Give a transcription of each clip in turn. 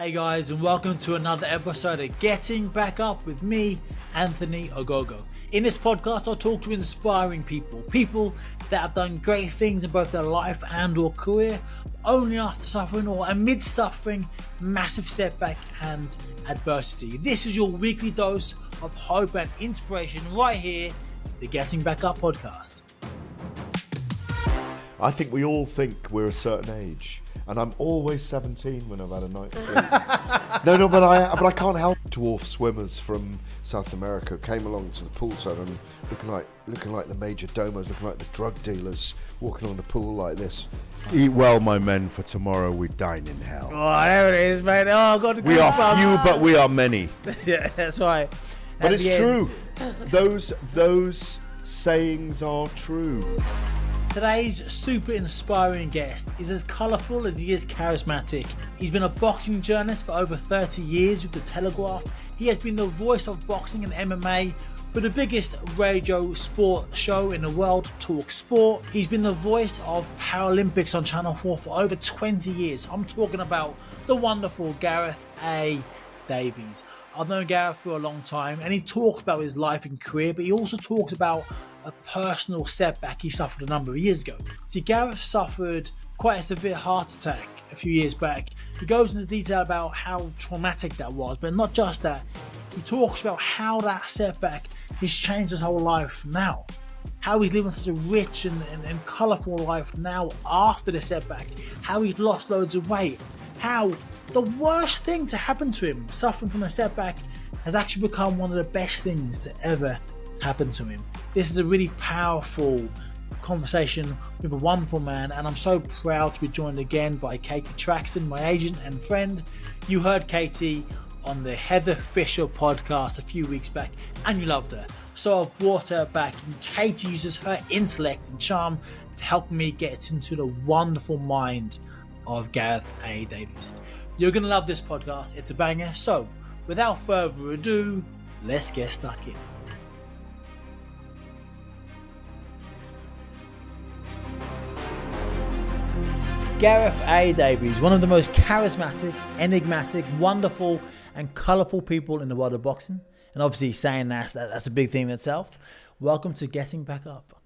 Hey guys, and welcome to another episode of Getting Back Up with me, Anthony Ogogo. In this podcast, I'll talk to inspiring people that have done great things in both their life and or career, only after suffering or amid suffering massive setback and adversity. This is your weekly dose of hope and inspiration right here, the Getting Back Up podcast. I think we all think we're a certain age. And I'm always 17 when I've had a night's sleep. But I can't help. Dwarf swimmers from South America came along to the poolside and looking like the major domos, looking like the drug dealers, walking on the pool like this. Eat well, my men, for tomorrow we dine in hell. Oh, there it is, mate. Oh, God. We are few, but we are many. Yeah, that's right. But it's true. Those sayings are true. Today's super inspiring guest is as colourful as he is charismatic. He's been a boxing journalist for over 30 years with The Telegraph. He has been the voice of boxing and MMA for the biggest radio sport show in the world, Talk Sport. He's been the voice of Paralympics on Channel 4 for over 20 years. I'm talking about the wonderful Gareth A Davies. I've known Gareth for a long time, and he talks about his life and career, but he also talks about a personal setback he suffered a number of years ago. See, Gareth suffered quite a severe heart attack a few years back. He goes into detail about how traumatic that was, but not just that. He talks about how that setback has changed his whole life now. How he's living such a rich and colourful life now after the setback. How he's lost loads of weight. How the worst thing to happen to him, suffering from a setback, has actually become one of the best things to ever happen to him. This is a really powerful conversation with a wonderful man, and I'm so proud to be joined again by Katie Traxton, my agent and friend. You heard Katie on the Heather Fisher podcast a few weeks back, and you loved her. So I've brought her back, and Katie uses her intellect and charm to help me get into the wonderful mind of Gareth A Davies. You're going to love this podcast. It's a banger. So without further ado, let's get stuck in. Gareth A Davies, one of the most charismatic, enigmatic, wonderful and colourful people in the world of boxing. And obviously saying that's a big thing in itself. Welcome to Getting Back Up.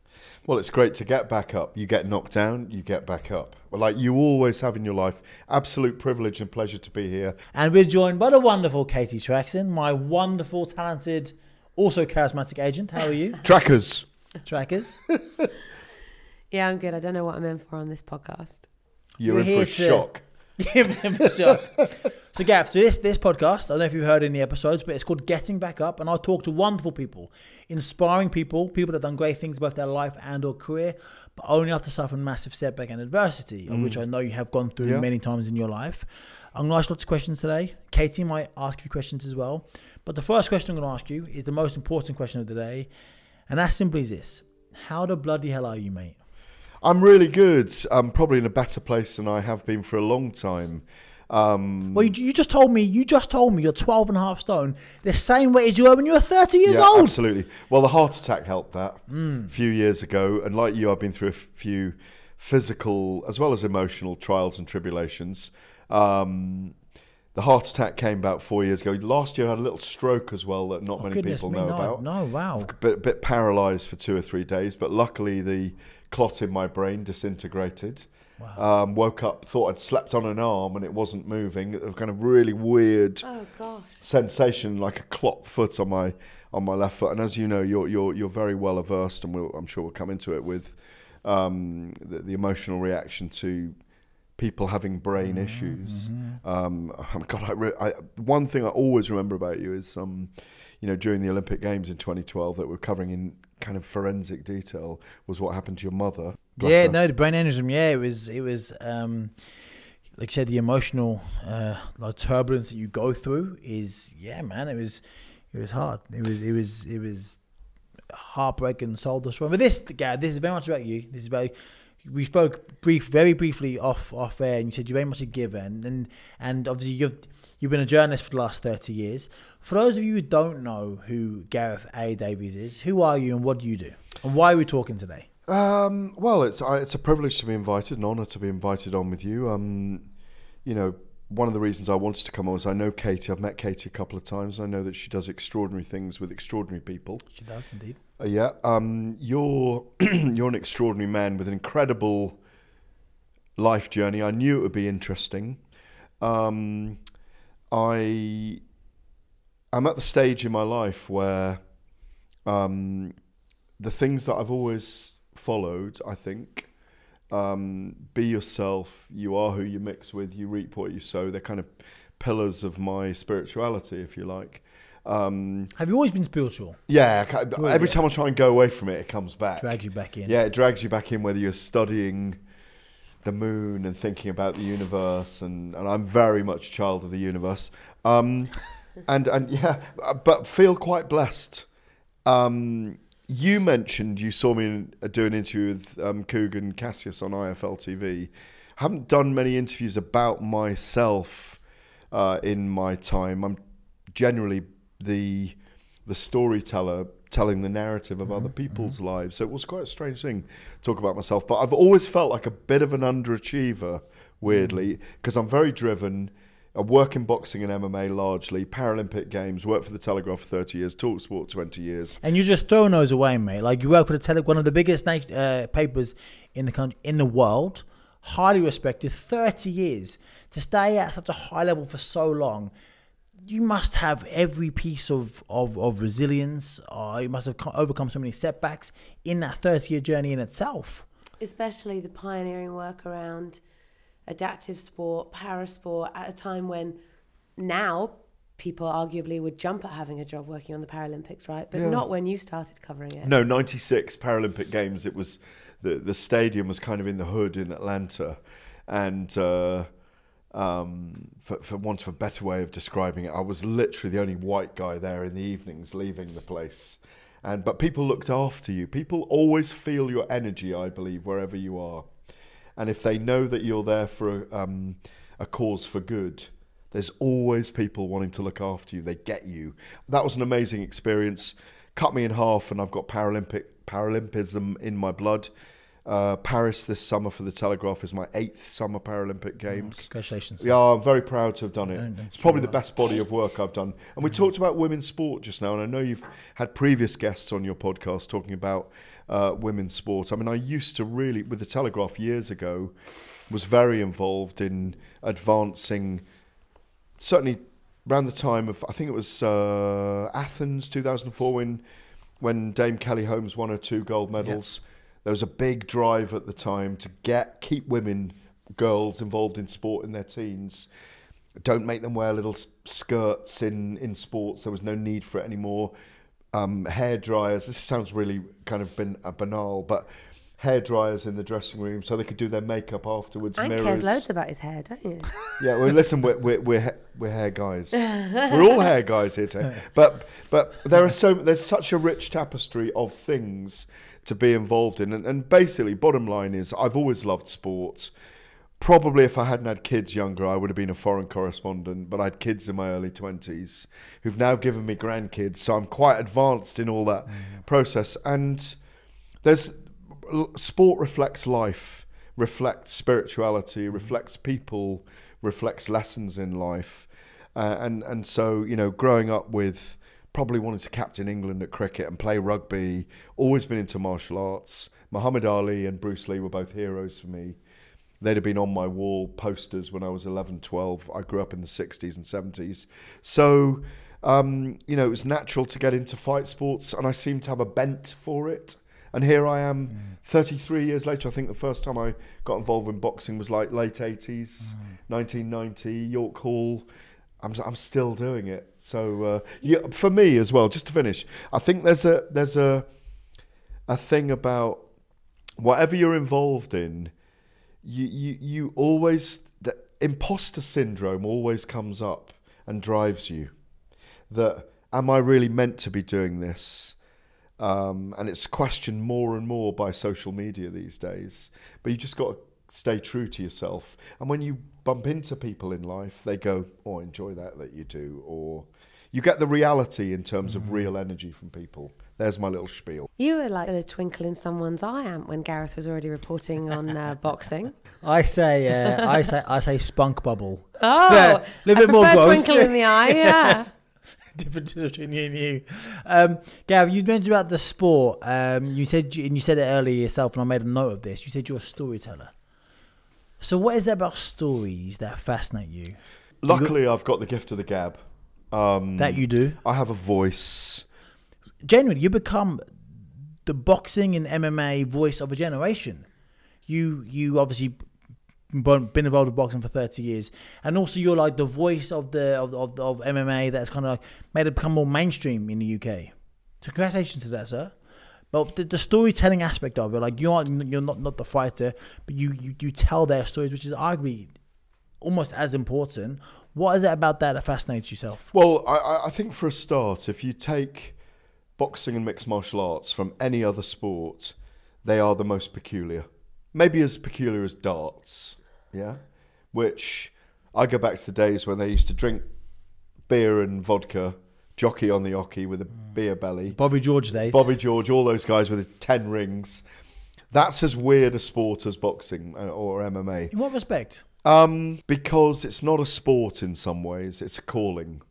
Well, it's great to get back up. You get knocked down, you get back up. Well, like you always have in your life. Absolute privilege and pleasure to be here. And we're joined by the wonderful Katie Traxton, my wonderful, talented, also charismatic agent. How are you? Trackers. Yeah, I'm good. I don't know what I'm in for on this podcast. You're in for a shock. So Gareth, so this podcast, I don't know if you've heard any episodes, but it's called Getting Back Up, and I talk to wonderful people, inspiring people that have done great things both their life and or career, but only after suffering massive setback and adversity, of which I know you have gone through many times in your life. I'm going to ask lots of questions today. Katie might ask you questions as well, but the first question I'm going to ask you is the most important question of the day, and that simply is this: how the bloody hell are you, mate? I'm really good. I'm probably in a better place than I have been for a long time. Well, you just told me you're 12 and a half stone, the same weight as you were when you were 30 years old. Absolutely. Well, the heart attack helped that a few years ago. And like you, I've been through a few physical as well as emotional trials and tribulations. The heart attack came about 4 years ago. Last year I had a little stroke as well that not many people know about. No, wow. A bit paralysed for 2 or 3 days, but luckily the clot in my brain disintegrated. Wow. Woke up, thought I'd slept on an arm and it wasn't moving. It was kind of really weird sensation, like a clot foot on my left foot. And as you know, you're very well averse, and I'm sure we'll come into it with the emotional reaction to people having brain issues. One thing I always remember about you is during the Olympic Games in 2012 that we're covering in kind of forensic detail was what happened to your mother. The brain aneurysm. Yeah, it was like you said, the emotional turbulence that you go through is it was hard. It was heartbreaking, soul destroying. But this is very much about you. This is about. We spoke very briefly off air, and you said you're very much a giver, and obviously you've been a journalist for the last 30 years. For those of you who don't know who Gareth A Davies is, who are you and what do you do, and why are we talking today? Well, it's a privilege to be invited, an honour to be invited on with you. one of the reasons I wanted to come on was I know Katie. I've met Katie a couple of times. I know that she does extraordinary things with extraordinary people. She does indeed. Yeah. You're you're an extraordinary man with an incredible life journey. I knew it would be interesting. I'm at the stage in my life where the things that I've always followed, I think, be yourself, you are who you mix with, you reap what you sow. They're kind of pillars of my spirituality, if you like. Have you always been spiritual? Yeah, every time I try and go away from it, it comes back. Drags you back in. Yeah, it drags you back in, whether you're studying the moon and thinking about the universe, and I'm very much a child of the universe. And yeah, but feel quite blessed. You mentioned you saw me do an interview with Coogan Cassius on IFL TV. I haven't done many interviews about myself in my time. I'm generally the storyteller, telling the narrative of other people's lives. So it was quite a strange thing to talk about myself. But I've always felt like a bit of an underachiever, weirdly, because I'm very driven. I work in boxing and MMA largely, Paralympic Games, worked for the Telegraph for 30 years, Talk Sport 20 years. And you're just throwing those away, mate. Like, you work for the Telegraph, one of the biggest papers in the country, in the world, highly respected, 30 years. To stay at such a high level for so long, you must have every piece of resilience. You must have overcome so many setbacks in that 30-year journey in itself. Especially the pioneering work around adaptive sport, para sport, at a time when now people arguably would jump at having a job working on the Paralympics, right? But not when you started covering it. No, 96 Paralympic Games, it was the stadium was kind of in the hood in Atlanta, and for want of a better way of describing it, I was literally the only white guy there in the evenings leaving the place. But people looked after you. People always feel your energy, I believe, wherever you are. And if they know that you're there for a cause for good, there's always people wanting to look after you. They get you. That was an amazing experience. Cut me in half, and I've got Paralympism in my blood. Paris this summer for the Telegraph is my 8th Summer Paralympic Games. Congratulations. Yeah, I'm very proud to have done it. It's probably the best body of work I've done. And we talked about women's sport just now, and I know you've had previous guests on your podcast talking about women's sport. I mean, I used to really, with the Telegraph years ago, was very involved in advancing, certainly around the time of, I think it was Athens 2004 when Dame Kelly Holmes won her 2 gold medals. Yep. There was a big drive at the time to keep women, girls involved in sport in their teens. Don't make them wear little skirts in sports. There was no need for it anymore. Hair dryers. This sounds really kind of banal, but hair dryers in the dressing room so they could do their makeup afterwards. Anne cares loads about his hair, don't you? Yeah, well, listen, we're hair guys. We're all hair guys here today. But there's such a rich tapestry of things to be involved in, and basically, bottom line is, I've always loved sports. Probably if I hadn't had kids younger, I would have been a foreign correspondent, but I had kids in my early 20s who've now given me grandkids, so I'm quite advanced in all that process. And sport reflects life, reflects spirituality, reflects people, reflects lessons in life. And so, you know, growing up with probably wanted to captain England at cricket and play rugby, always been into martial arts. Muhammad Ali and Bruce Lee were both heroes for me. They'd have been on my wall posters when I was 11, 12. I grew up in the 60s and 70s. So, you know, it was natural to get into fight sports, and I seemed to have a bent for it. And here I am 33 years later. I think the first time I got involved in boxing was like late 80s, 1990, York Hall. I'm still doing it. So yeah, for me as well, just to finish, I think there's a thing about whatever you're involved in, you always, the imposter syndrome always comes up and drives you. That, am I really meant to be doing this? And it's questioned more and more by social media these days. But you just got to stay true to yourself. And when you bump into people in life, they go, oh, I enjoy that you do. Or, you get the reality in terms of real energy from people. There's my little spiel. You were like a twinkle in someone's eye, Ant, when Gareth was already reporting on boxing. I say spunk bubble. Oh, yeah, a little bit more gross. Twinkle in the eye, yeah. Difference between you and you. Gareth, you mentioned about the sport. You said it earlier yourself, and I made a note of this. You said you're a storyteller. So what is it about stories that fascinate you? Luckily, I've got the gift of the gab. That you do. I have a voice. Genuinely, you become the boxing and MMA voice of a generation. You obviously been involved with boxing for 30 years, and also you're like the voice of MMA that's kind of like made it become more mainstream in the UK. So congratulations to that, sir. But the storytelling aspect of it, like you're not the fighter, but you tell their stories, which is arguably almost as important. What is it about that fascinates yourself? Well, I think for a start, if you take boxing and mixed martial arts from any other sport, they are the most peculiar. Maybe as peculiar as darts, yeah? Which, I go back to the days when they used to drink beer and vodka, jockey on the ocky with a beer belly. Bobby George days. Bobby George, all those guys with his 10 rings. That's as weird a sport as boxing or MMA. In what respect? Because it's not a sport in some ways, it's a calling.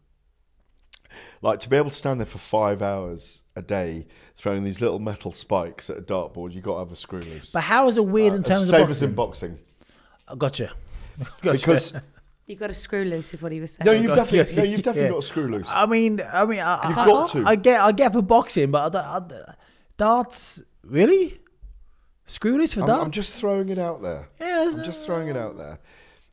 Like, to be able to stand there for 5 hours a day throwing these little metal spikes at a dartboard, you've got to have a screw loose. But how is it weird in terms of boxing? Same as in boxing. Gotcha. Because you got a screw loose, is what he was saying. No, you've definitely got a screw loose. I mean, you've got to. I get for boxing, but darts, really? Screw loose for darts? I'm just throwing it out there. Yeah, I'm just throwing it out there.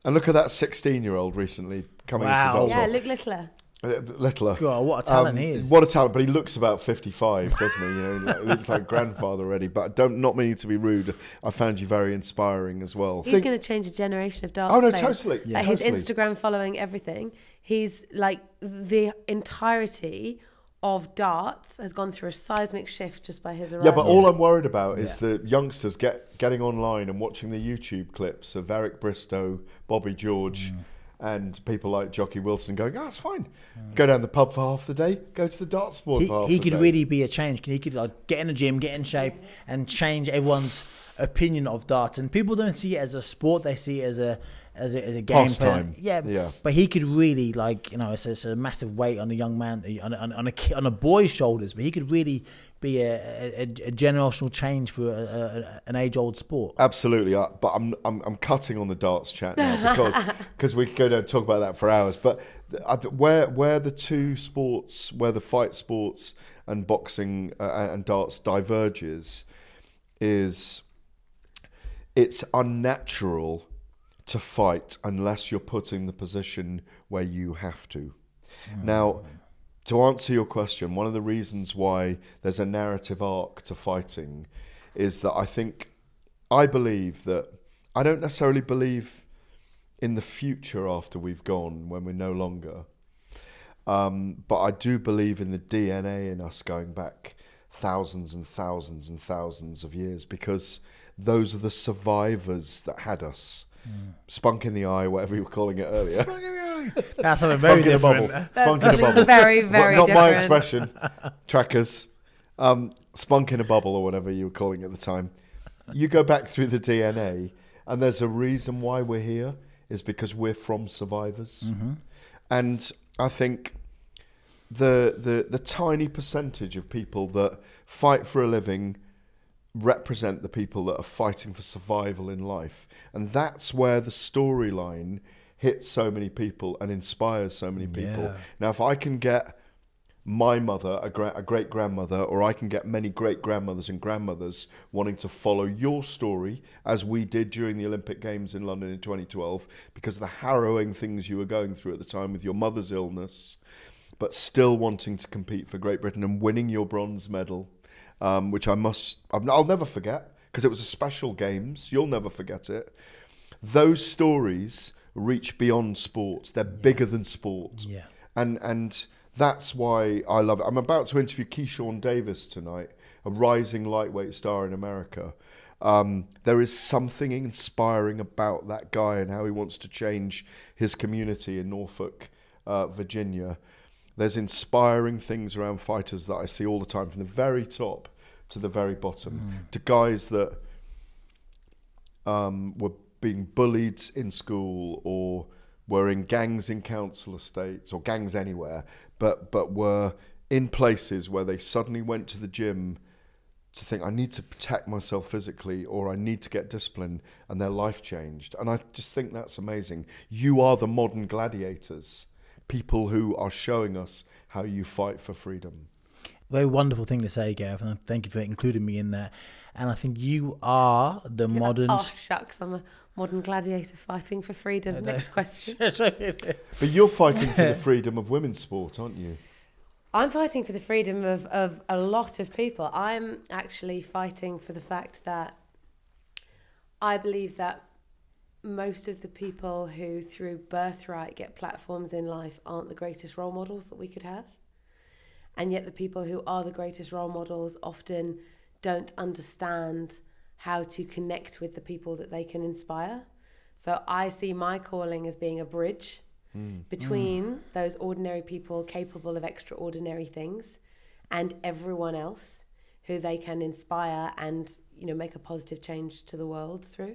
And look at that 16-year-old recently coming into the darts. Yeah, look littler. Littler. God, what a talent he is. What a talent, but he looks about 55, doesn't he? You know, he looks like grandfather already. But not meaning to be rude, I found you very inspiring as well. He's going to change a generation of darts players. Totally. Yeah, his totally. Instagram following, everything. He's like, the entirety of darts has gone through a seismic shift just by his arrival. Yeah, but all I'm worried about is the youngsters getting online and watching the YouTube clips of Eric Bristow, Bobby George, and people like Jockey Wilson going, it's fine. Go down the pub for half the day, go to the darts board for half the day. He could really be a change. He could like get in the gym, get in shape, and change everyone's opinion of darts. And people don't see it as a sport; they see it as a game. Pastime. Yeah. But he could really, like, you know, it's a massive weight on a young man, on a boy's shoulders. But he could really be a generational change for an age-old sport. Absolutely, but I'm cutting on the darts chat now because we could go down and talk about that for hours. But where the two sports, where the fight sports and boxing and darts diverges, is it's unnatural to fight unless you're put in the position where you have to. Now, to answer your question, one of the reasons why there's a narrative arc to fighting is that I believe that I don't necessarily believe in the future after we've gone, when we're no longer. But I do believe in the DNA in us going back thousands and thousands and thousands of years, because those are the survivors that had us. Spunk in the eye, whatever you were calling it earlier. Spunk in the eye. That's something very different. Spunk in a bubble. Very, very not different. my expression. Trackers. Spunk in a bubble, or whatever you were calling it at the time. You go back through the DNA, and there's a reason why we're here, is because we're from survivors. And I think the tiny percentage of people that fight for a living represent the people that are fighting for survival in life. And that's where the storyline hits so many people and inspires so many people. Yeah. Now, if I can get my mother, a great-grandmother, or I can get many great-grandmothers and grandmothers wanting to follow your story, as we did during the Olympic Games in London in 2012, because of the harrowing things you were going through at the time with your mother's illness, but still wanting to compete for Great Britain and winning your bronze medal, which I'll never forget, because it was a special games. You'll never forget it. Those stories reach beyond sports. They're bigger than sport. Yeah. And that's why I love it. I'm about to interview Keyshawn Davis tonight, a rising lightweight star in America. There is something inspiring about that guy and how he wants to change his community in Norfolk, Virginia. There's inspiring things around fighters that I see all the time, from the very top to the very bottom, to guys that were being bullied in school, or were in gangs in council estates, or gangs anywhere, but were in places where they suddenly went to the gym to think, I need to protect myself physically, or I need to get discipline, and their life changed. And I just think that's amazing. You are the modern gladiators, people who are showing us how you fight for freedom. Very wonderful thing to say, Gareth, and thank you for including me in that. And I think you are the modern... Oh, shucks, I'm a modern gladiator fighting for freedom. Next question. But you're fighting for the freedom of women's sport, aren't you? I'm fighting for the freedom of a lot of people. I'm actually fighting for the fact that I believe that most of the people who, through birthright, get platforms in life aren't the greatest role models that we could have. And yet the people who are the greatest role models often don't understand how to connect with the people that they can inspire. So I see my calling as being a bridge between those ordinary people capable of extraordinary things and everyone else who they can inspire and, you know, make a positive change to the world through.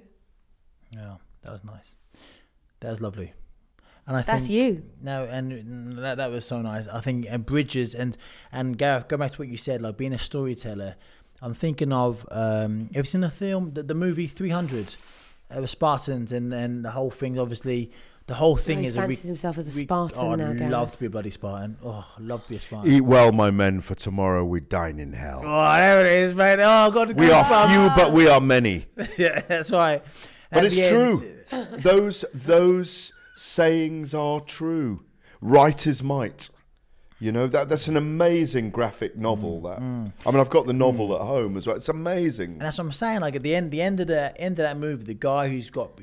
Yeah, that was nice. That was lovely. And I That's think, you. No, and that was so nice. I think bridges and Gareth, go back to what you said, like being a storyteller. I'm thinking of have you seen the film, the movie 300? It was Spartans and the whole thing. Obviously, the whole thing he is fancies himself as a Spartan now. I'd Gareth. love to be a bloody Spartan. Oh, I'd love to be a Spartan. Eat well, my men, for tomorrow we dine in hell. Oh, there it is, mate. Oh, God. We are few, but we are many. Yeah, that's right. But it's true. Those sayings are true. Right is might. You know, that's an amazing graphic novel. I mean, I've got the novel at home as well. It's amazing. And that's what I'm saying. Like at the end of that movie, the guy who's got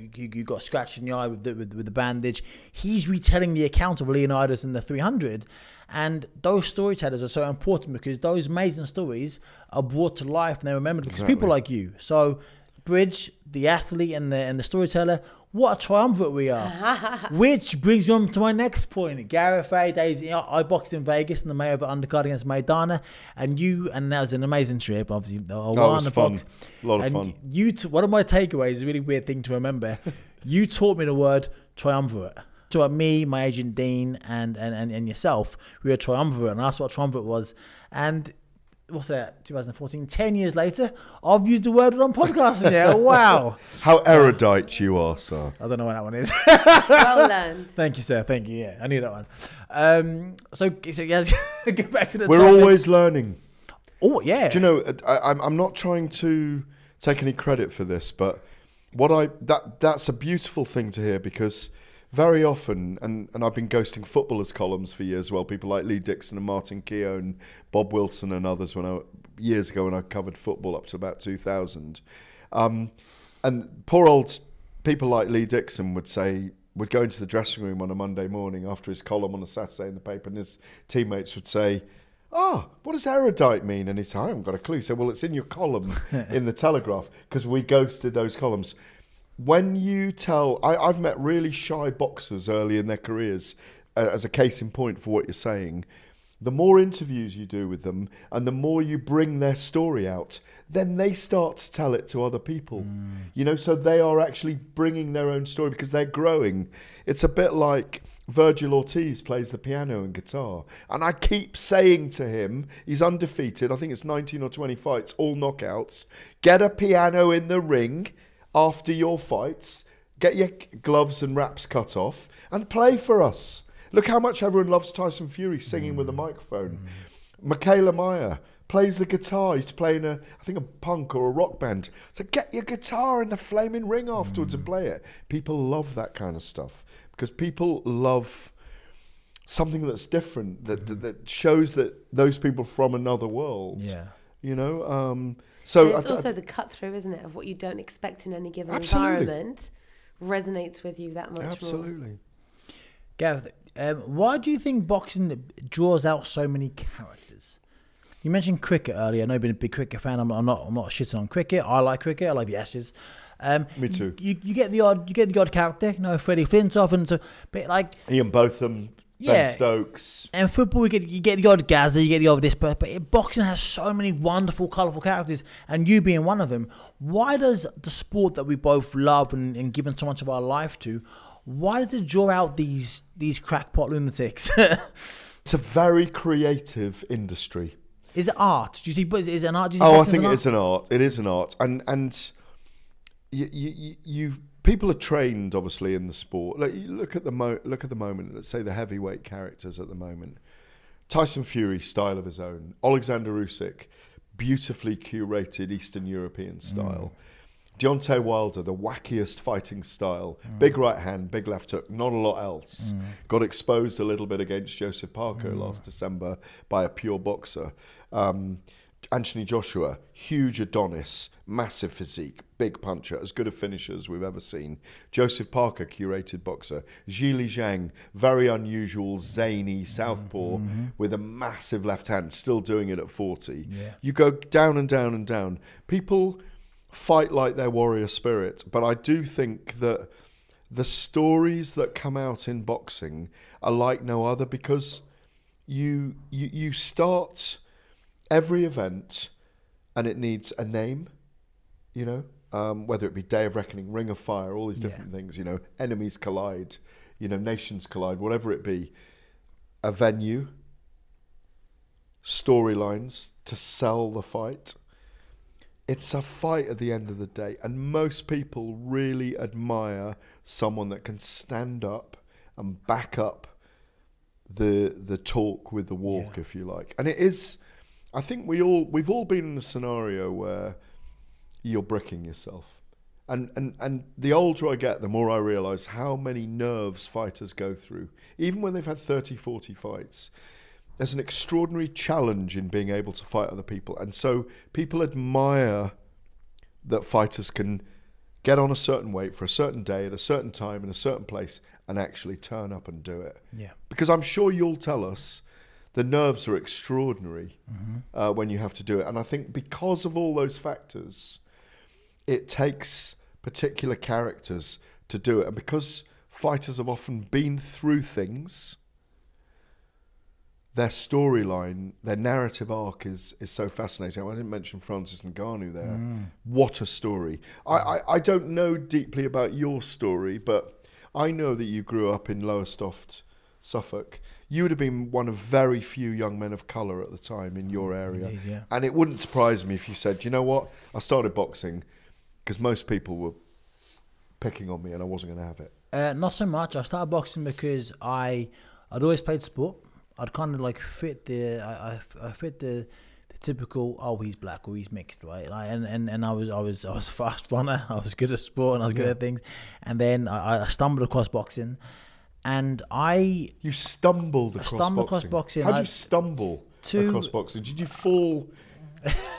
scratched in the eye with the bandage, he's retelling the account of Leonidas in the 300. And those storytellers are so important because those amazing stories are brought to life and they're remembered because people like you. So, Bridge, the athlete, and the storyteller. What a triumvirate we are. Which brings me on to my next point. Gareth A Davies, I boxed in Vegas in the main event undercard against Maidana, and that was an amazing trip, obviously. It was fun. A lot of fun. One of my takeaways, a really weird thing to remember, you taught me the word triumvirate. So me, my agent Dean, and yourself, we were a triumvirate, and I asked what a triumvirate was. And what's that, 2014, 10 years later, I've used the word on podcasting now. Wow. How erudite you are, sir. I don't know what that one is. Well learned. Thank you, sir. Thank you. Yeah, I knew that one. So yes, get back to the We're topic. always learning. Oh, yeah. Do you know, I'm not trying to take any credit for this, but that's a beautiful thing to hear, because very often, and I've been ghosting footballers' columns for years as well, people like Lee Dixon and Martin Keown, Bob Wilson and others, years ago when I covered football up to about 2000. And poor old people like Lee Dixon would go into the dressing room on a Monday morning after his column on a Saturday in the paper, and his teammates would say, what does erudite mean? And he'd say, I haven't got a clue. So, well, it's in your column in the Telegraph, because we ghosted those columns. When you tell, I've met really shy boxers early in their careers, as a case in point for what you're saying. The more interviews you do with them and the more you bring their story out, then they start to tell it to other people. You know, so they are actually bringing their own story because they're growing. It's a bit like Virgil Ortiz plays the piano and guitar. And I keep saying to him, he's undefeated. I think it's 19 or 20 fights, all knockouts. Get a piano in the ring after your fights, get your gloves and wraps cut off, and play for us. Look how much everyone loves Tyson Fury singing with a microphone. Michaela Meyer plays the guitar. He's playing I think a punk or a rock band. So get your guitar in the flaming ring afterwards and play it. People love that kind of stuff because people love something that's different, that shows that those people from another world. Yeah. You know, so it's also the cut through, isn't it, of what you don't expect in any given environment resonates with you that much more. Absolutely. Gareth, why do you think boxing draws out so many characters? You mentioned cricket earlier. I know you've been a big cricket fan. I'm not shitting on cricket. I like cricket. I like the Ashes. Me too. You get the odd character, Freddie Flintoff, and so, but like Ian Botham. Ben Stokes. And football, you get the odd Gaza, you get the odd this, but boxing has so many wonderful, colourful characters, and you being one of them. Why does the sport that we both love and given so much of our life to, why does it draw out these crackpot lunatics? It's a very creative industry. Is it art? Do you see? Is it an art? Do you see I think it is an art. It is an art, and you people are trained obviously in the sport. Like, you look at the moment. Let's say the heavyweight characters at the moment. Tyson Fury, style of his own. Alexander Usyk, beautifully curated Eastern European style. Deontay Wilder, the wackiest fighting style. Big right hand, big left hook, not a lot else. Got exposed a little bit against Joseph Parker last December by a pure boxer. Anthony Joshua, huge Adonis, massive physique, big puncher, as good a finisher as we've ever seen. Joseph Parker, curated boxer. Zhili Zhang, very unusual, zany southpaw with a massive left hand, still doing it at 40. Yeah. You go down and down and down. People fight like their warrior spirit, but I do think that the stories that come out in boxing are like no other, because you start every event and it needs a name, you know, whether it be Day of Reckoning, Ring of Fire, all these different things, you know, enemies collide, you know, nations collide, whatever it be, a venue, storylines to sell the fight. It's a fight at the end of the day, and most people really admire someone that can stand up and back up the talk with the walk, if you like. And it is, I think we've all been in a scenario where you're bricking yourself. And the older I get, the more I realise how many nerves fighters go through. Even when they've had 30, 40 fights, there's an extraordinary challenge in being able to fight other people. And so people admire that fighters can get on a certain weight for a certain day at a certain time in a certain place and actually turn up and do it. Yeah. Because I'm sure you'll tell us the nerves are extraordinary when you have to do it. And I think because of all those factors, it takes particular characters to do it. And because fighters have often been through things, their storyline, their narrative arc is so fascinating. I didn't mention Francis Ngannou there. What a story. I don't know deeply about your story, but I know that you grew up in Lowestoft, Suffolk. You would have been one of very few young men of colour at the time in your area. Indeed, yeah. And it wouldn't surprise me if you said, you know what, I started boxing because most people were picking on me and I wasn't going to have it. Not so much. I started boxing because I'd always played sport. I'd kind of like fit I fit the typical, oh, he's black or he's mixed, right? And I was a fast runner. I was good at sport and I was good at things. And then I stumbled across boxing, and you stumbled across boxing. How did you stumble across boxing? Did you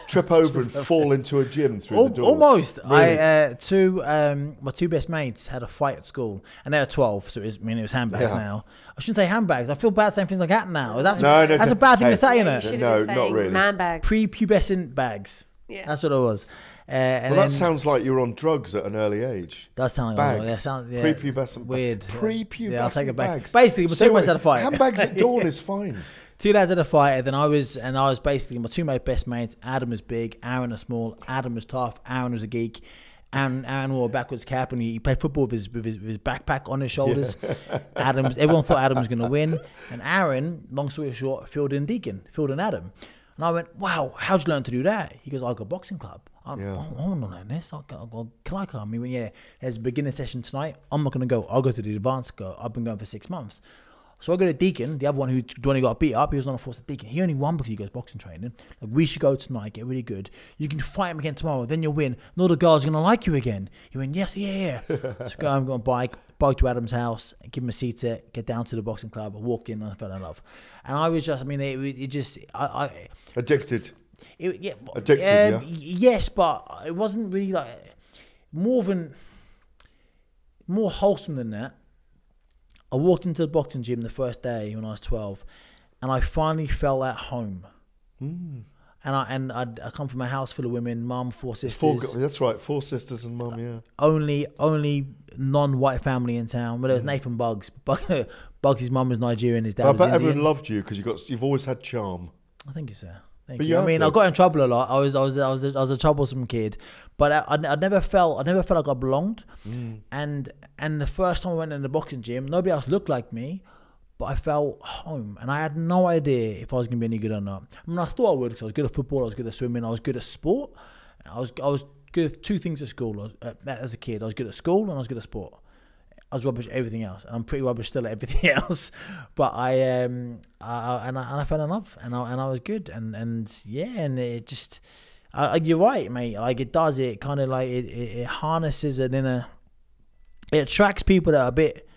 trip over and fall into a gym through the door? Almost. Really? My two best mates had a fight at school, and they were 12, so it was handbags now. I shouldn't say handbags. I feel bad saying things like that now. That's a bad thing to say, isn't it? No, not really. Man bags. Prepubescent bags. Yeah. That's what it was. And that sounds like you were on drugs at an early age. Does sound like bags. Prepubescent weird. Prepubescent I'll take it back. Bags. Basically, my two mates had a fight. Handbags at dawn is fine. Two lads had a fight, and then I was basically my two best mates. Adam was big, Aaron was small. Adam was tough, Aaron was a geek. Aaron wore a backwards cap, and he played football with his backpack on his shoulders. Yeah. Everyone thought Adam was going to win, and Aaron, long story short, filled in Adam. And I went, wow, how'd you learn to do that? He goes, I got a boxing club. I want to learn this. Can I come? He went, yeah, there's a beginner session tonight. I'm not going to go. I'll go to the advanced go. I've been going for 6 months. So I go to Deacon, the other one who got beat up. He was on a force at Deacon. He only won because he goes boxing training. Like, we should go tonight, get really good. You can fight him again tomorrow, then you'll win. And all the girls are going to like you again. He went, yes, yeah. So I'm going to bike to Adam's house, give him a seat, get down to the boxing club. I walked in and I fell in love. And I was just, Addicted. Addicted, yeah? Yes, but it wasn't really like, more wholesome than that. I walked into the boxing gym the first day when I was 12, and I finally felt at home. I come from a house full of women, mum, 4 sisters. That's right, 4 sisters and mum, yeah. Only non-white family in town. Well, there's Nathan Buggs. Buggs' mum was Nigerian, his dad was Indian. Everyone loved you because you've always had charm. I think you, sir. Thank you. I mean, I got in trouble a lot. I was a troublesome kid, but I never felt like I belonged. And the first time I went in the boxing gym, nobody else looked like me, but I felt home, and I had no idea if I was going to be any good or not. I mean, I thought I would because I was good at football, I was good at swimming, I was good at sport. I was good at 2 things at school. As a kid, I was good at school and I was good at sport. I was rubbish at everything else, and I'm pretty rubbish still at everything else. But I fell in love, and I was good, and it just, you're right, mate. Like it does, it kind of like it harnesses it it attracts people that are a bit.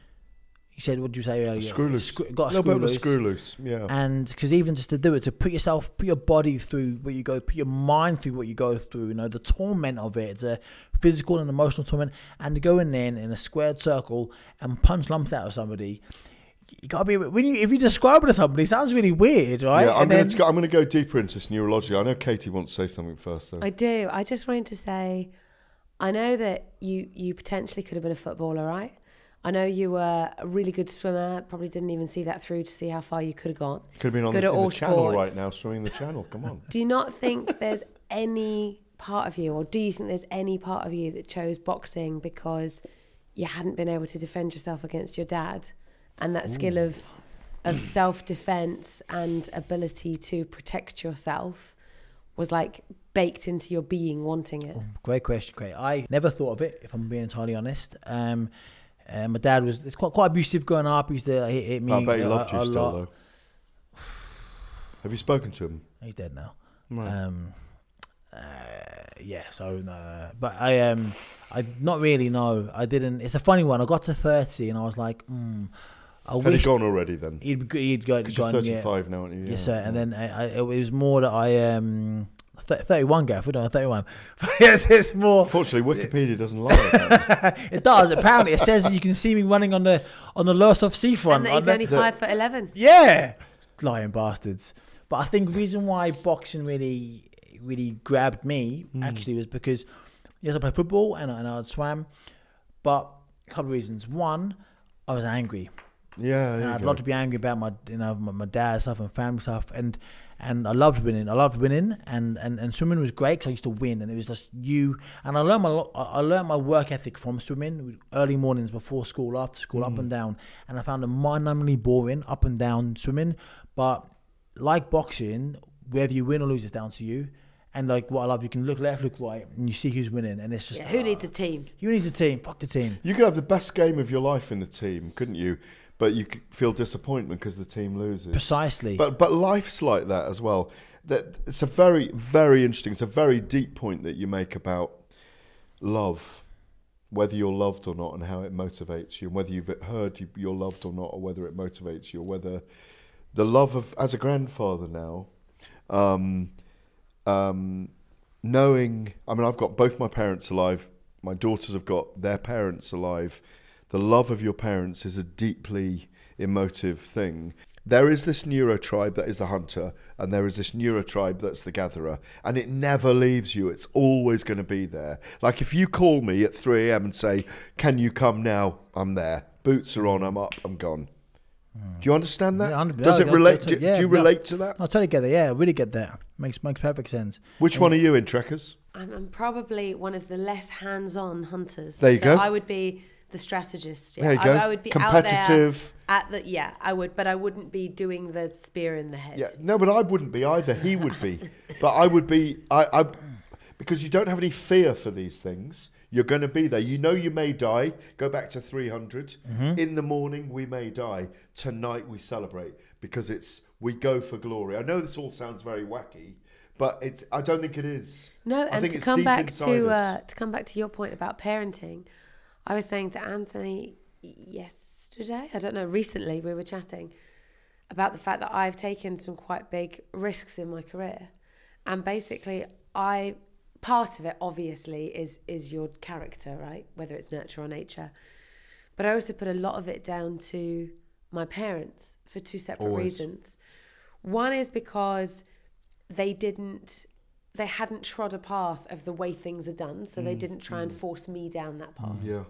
You said, what did you say earlier? Screw loose. Got a screw loose, yeah. And because even just to do it, to put your body through what you go, put your mind through what you go through, the torment of it. It's a physical and emotional torment. And to go in there in a squared circle and punch lumps out of somebody, you gotta be. If you describe it to somebody, it sounds really weird, right? Yeah, I'm going to go deeper into this neurology. I know Katie wants to say something first, though. I do. I just wanted to say, I know that you potentially could have been a footballer, right? I know you were a really good swimmer, probably didn't even see that through to see how far you could have gone. Could have been on the channel right now, swimming the channel, come on. Do you not think there's any part of you, or do you think there's any part of you that chose boxing because you hadn't been able to defend yourself against your dad, and that skill of self-defense and ability to protect yourself was like baked into your being, wanting it? Great question, great. I never thought of it, if I'm being entirely honest. My dad was quite abusive growing up. He used to hit me. I bet he loved you still, though. Have you spoken to him? He's dead now. Right. Yeah. So, but I not really. No, I didn't. It's a funny one. I got to 30 and I was like, Had he gone already then? He'd gone. You're 35 now, aren't you? Yeah. Yes, sir. And then it was more that I 31, Gareth. We're doing 31. Yes, it's more. Fortunately, Wikipedia doesn't lie about it. It does. Apparently, it says that you can see me running on the Lowestoft seafront. And that he's only 5'11". Yeah, lying bastards. But I think the reason why boxing really grabbed me actually was because yes, I played football and I swam, but a couple of reasons. One, I was angry. Yeah, and I'd love to be angry about my dad's stuff and family stuff, and I loved winning. And swimming was great because I used to win, and it was just you. And I learned my work ethic from swimming. Early mornings before school, after school, up and down. And I found it mind-numbingly boring, up and down swimming. But like boxing, whether you win or lose, it's down to you. And like what I love, you can look left, look right, and you see who's winning. And it's just who needs a team? You need a team. Fuck the team. You could have the best game of your life in the team, couldn't you? But you could feel disappointment because the team loses. Precisely. But life's like that as well. That it's a very, very interesting. It's a very deep point that you make about love, whether you're loved or not, and how it motivates you, and whether you've heard you're loved or not, or whether it motivates you, or whether the love of, as a grandfather now, knowing. I mean, I've got both my parents alive. My daughters have got their parents alive. The love of your parents is a deeply emotive thing. There is this neurotribe that is the hunter, and there is this neurotribe that's the gatherer, and it never leaves you. It's always going to be there. Like if you call me at 3 a.m. and say, "Can you come now?" I'm there. Boots are on. I'm up. I'm gone. Do you understand that? Yeah, does it relate? Do you relate to that? I totally get that. Yeah, I really get that. Makes perfect sense. Which one are you in, Trekkers? I'm probably one of the less hands-on hunters. There you go. I would be the strategist. Yeah. There you go. I would be competitive. Out there I would, but I wouldn't be doing the spear in the head. Yeah, no, but I wouldn't be either. He would be, but I would be. I because you don't have any fear for these things. You're going to be there. You know you may die. Go back to 300. In the morning we may die. Tonight we celebrate because we go for glory. I know this all sounds very wacky, but I don't think it is. No, and to come back to your point about parenting, I was saying to Anthony yesterday, I don't know, recently we were chatting about the fact that I've taken some quite big risks in my career, and basically part of it obviously is your character, right? Whether it's nurture or nature. But I also put a lot of it down to my parents for 2 separate reasons. One is because they hadn't trod a path of the way things are done, so they didn't try and force me down that path. Yeah.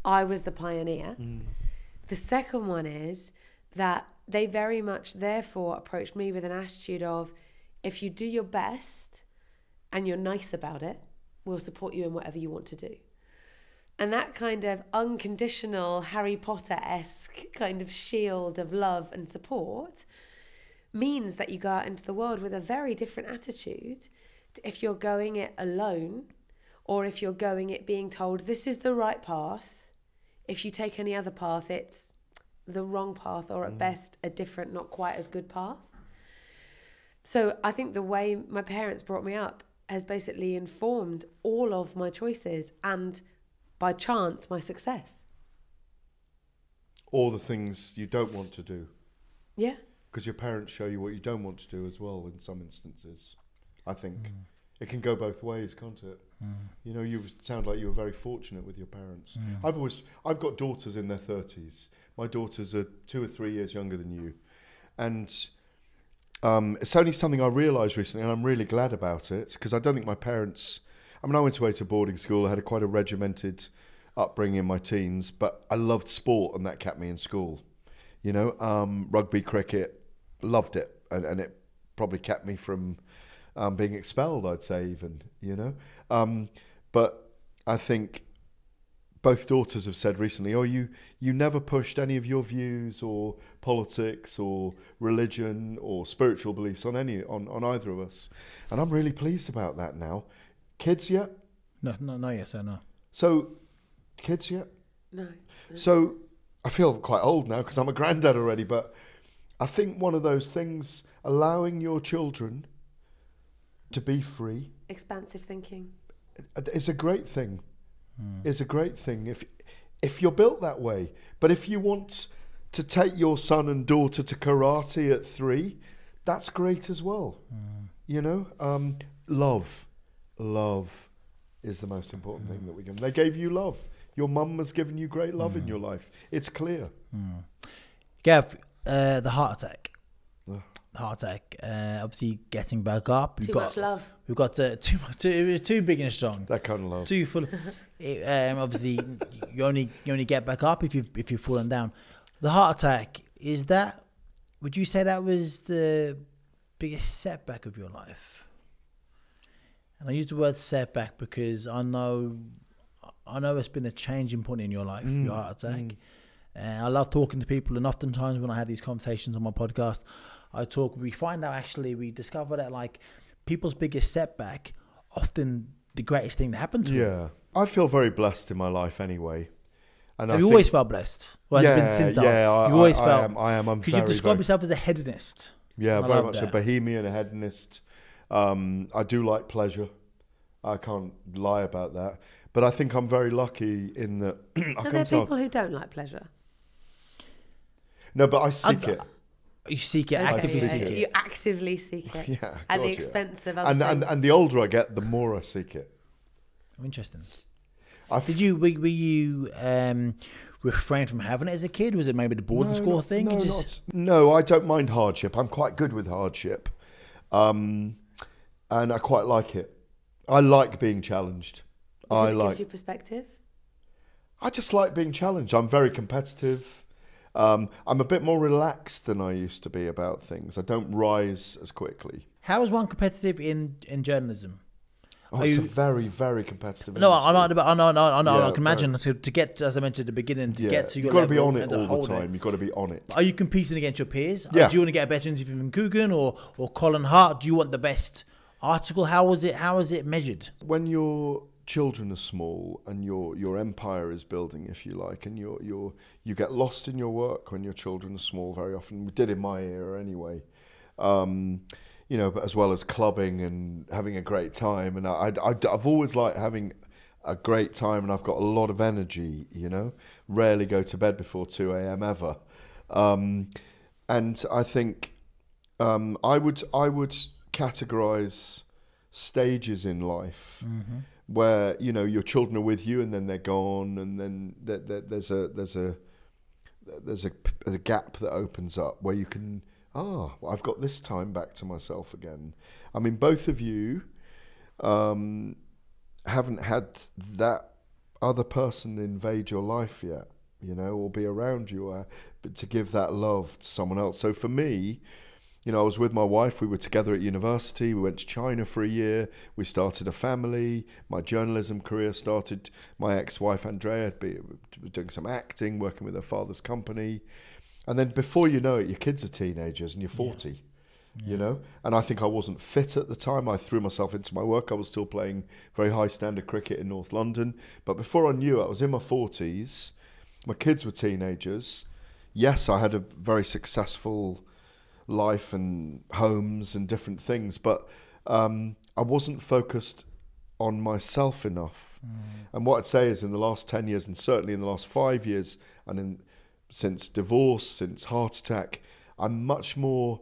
I was the pioneer. The second one is that they very much therefore approached me with an attitude of, if you do your best and you're nice about it, we'll support you in whatever you want to do. And that kind of unconditional Harry Potter-esque kind of shield of love and support means that you go out into the world with a very different attitude to if you're going it alone, or if you're going it being told this is the right path. If you take any other path, it's the wrong path, or at best a different, not quite as good path. So I think the way my parents brought me up has basically informed all of my choices and, by chance, my success. Or the things you don't want to do. Yeah. Because your parents show you what you don't want to do as well in some instances, I think. It can go both ways, can't it? You know, you sound like you were very fortunate with your parents. I've got daughters in their 30s. My daughters are 2 or 3 years younger than you. And it's only something I realised recently, and I'm really glad about it, because I don't think my parents... I mean, I went away to boarding school. I had quite a regimented upbringing in my teens, but I loved sport, and that kept me in school. You know, rugby, cricket, loved it. And it probably kept me from being expelled, I'd say, even, you know. But I think both daughters have said recently, oh, you never pushed any of your views or politics or religion or spiritual beliefs on either of us. And I'm really pleased about that now. Kids yet? No, not yet, so no. So, kids yet? No. So, I feel quite old now because I'm a granddad already, but I think one of those things, allowing your children to be free. Expansive thinking. Is a great thing. Is a great thing if you're built that way. But if you want to take your son and daughter to karate at 3, that's great as well. You know, love is the most important thing that we give them. They gave you love. Your mum has given you great love in your life. It's clear. Gav, the heart attack. Obviously getting back up. Too much love. We've got too much. It was too big and strong. That kind of love. Too full. Obviously, you only get back up if you've fallen down. The heart attack, is that? Would you say that was the biggest setback of your life? And I use the word setback because I know it's been a changing point in your life. Your heart attack. I love talking to people, and oftentimes when I have these conversations on my podcast, we discover that like people's biggest setback, often the greatest thing that happened to them. Yeah. I feel very blessed in my life anyway. And Have you always felt blessed? Or has it been since that? Yeah, you always felt. I am. Because you describe yourself as a hedonist. Yeah, very much a bohemian, a hedonist. I do like pleasure. I can't lie about that. But I think I'm very lucky in that. Are there people who don't like pleasure? No, but I seek it. You seek it, actively seek it. You actively seek it. Yeah, at the expense of other things. And the older I get, the more I seek it. Oh, interesting. Were you refrain from having it as a kid? Was it maybe the boarding school thing? No, I don't mind hardship. I'm quite good with hardship. And I quite like it. I like being challenged. Because it gives you perspective? I just like being challenged. I'm very competitive. I'm a bit more relaxed than I used to be about things. I don't rise as quickly. How is one competitive in journalism? It's a very, very competitive No, industry. I know. Yeah, I can imagine to get, as I mentioned at the beginning, get to your level. You've got to be on it all the time. You've got to be on it. Are you competing against your peers? Yeah. Do you want to get a better interview from Coogan or Colin Hart? Do you want the best article? How is it measured? When your children are small and your empire is building, if you like, and you get lost in your work when your children are small very often. We did in my era anyway. You know, but as well as clubbing and having a great time. And I've always liked having a great time, and I've got a lot of energy, you know. Rarely go to bed before 2 a.m. ever. And I think I would categorise stages in life where, you know, your children are with you and then they're gone, and then there's a gap that opens up where you can well, I've got this time back to myself again. I mean, both of you haven't had that other person invade your life yet, or be around you, but to give that love to someone else. So for me, I was with my wife, we were together at university, we went to China for a year, we started a family, my journalism career started, my ex-wife Andrea was doing some acting, working with her father's company, and then before you know it, your kids are teenagers and you're 40, and I think I wasn't fit at the time. I threw myself into my work. I was still playing very high standard cricket in North London, but before I knew it, I was in my 40s, my kids were teenagers. Yes, I had a very successful life and homes and different things, but I wasn't focused on myself enough. And what I'd say is in the last 10 years, and certainly in the last 5 years, and since divorce, since heart attack, I'm much more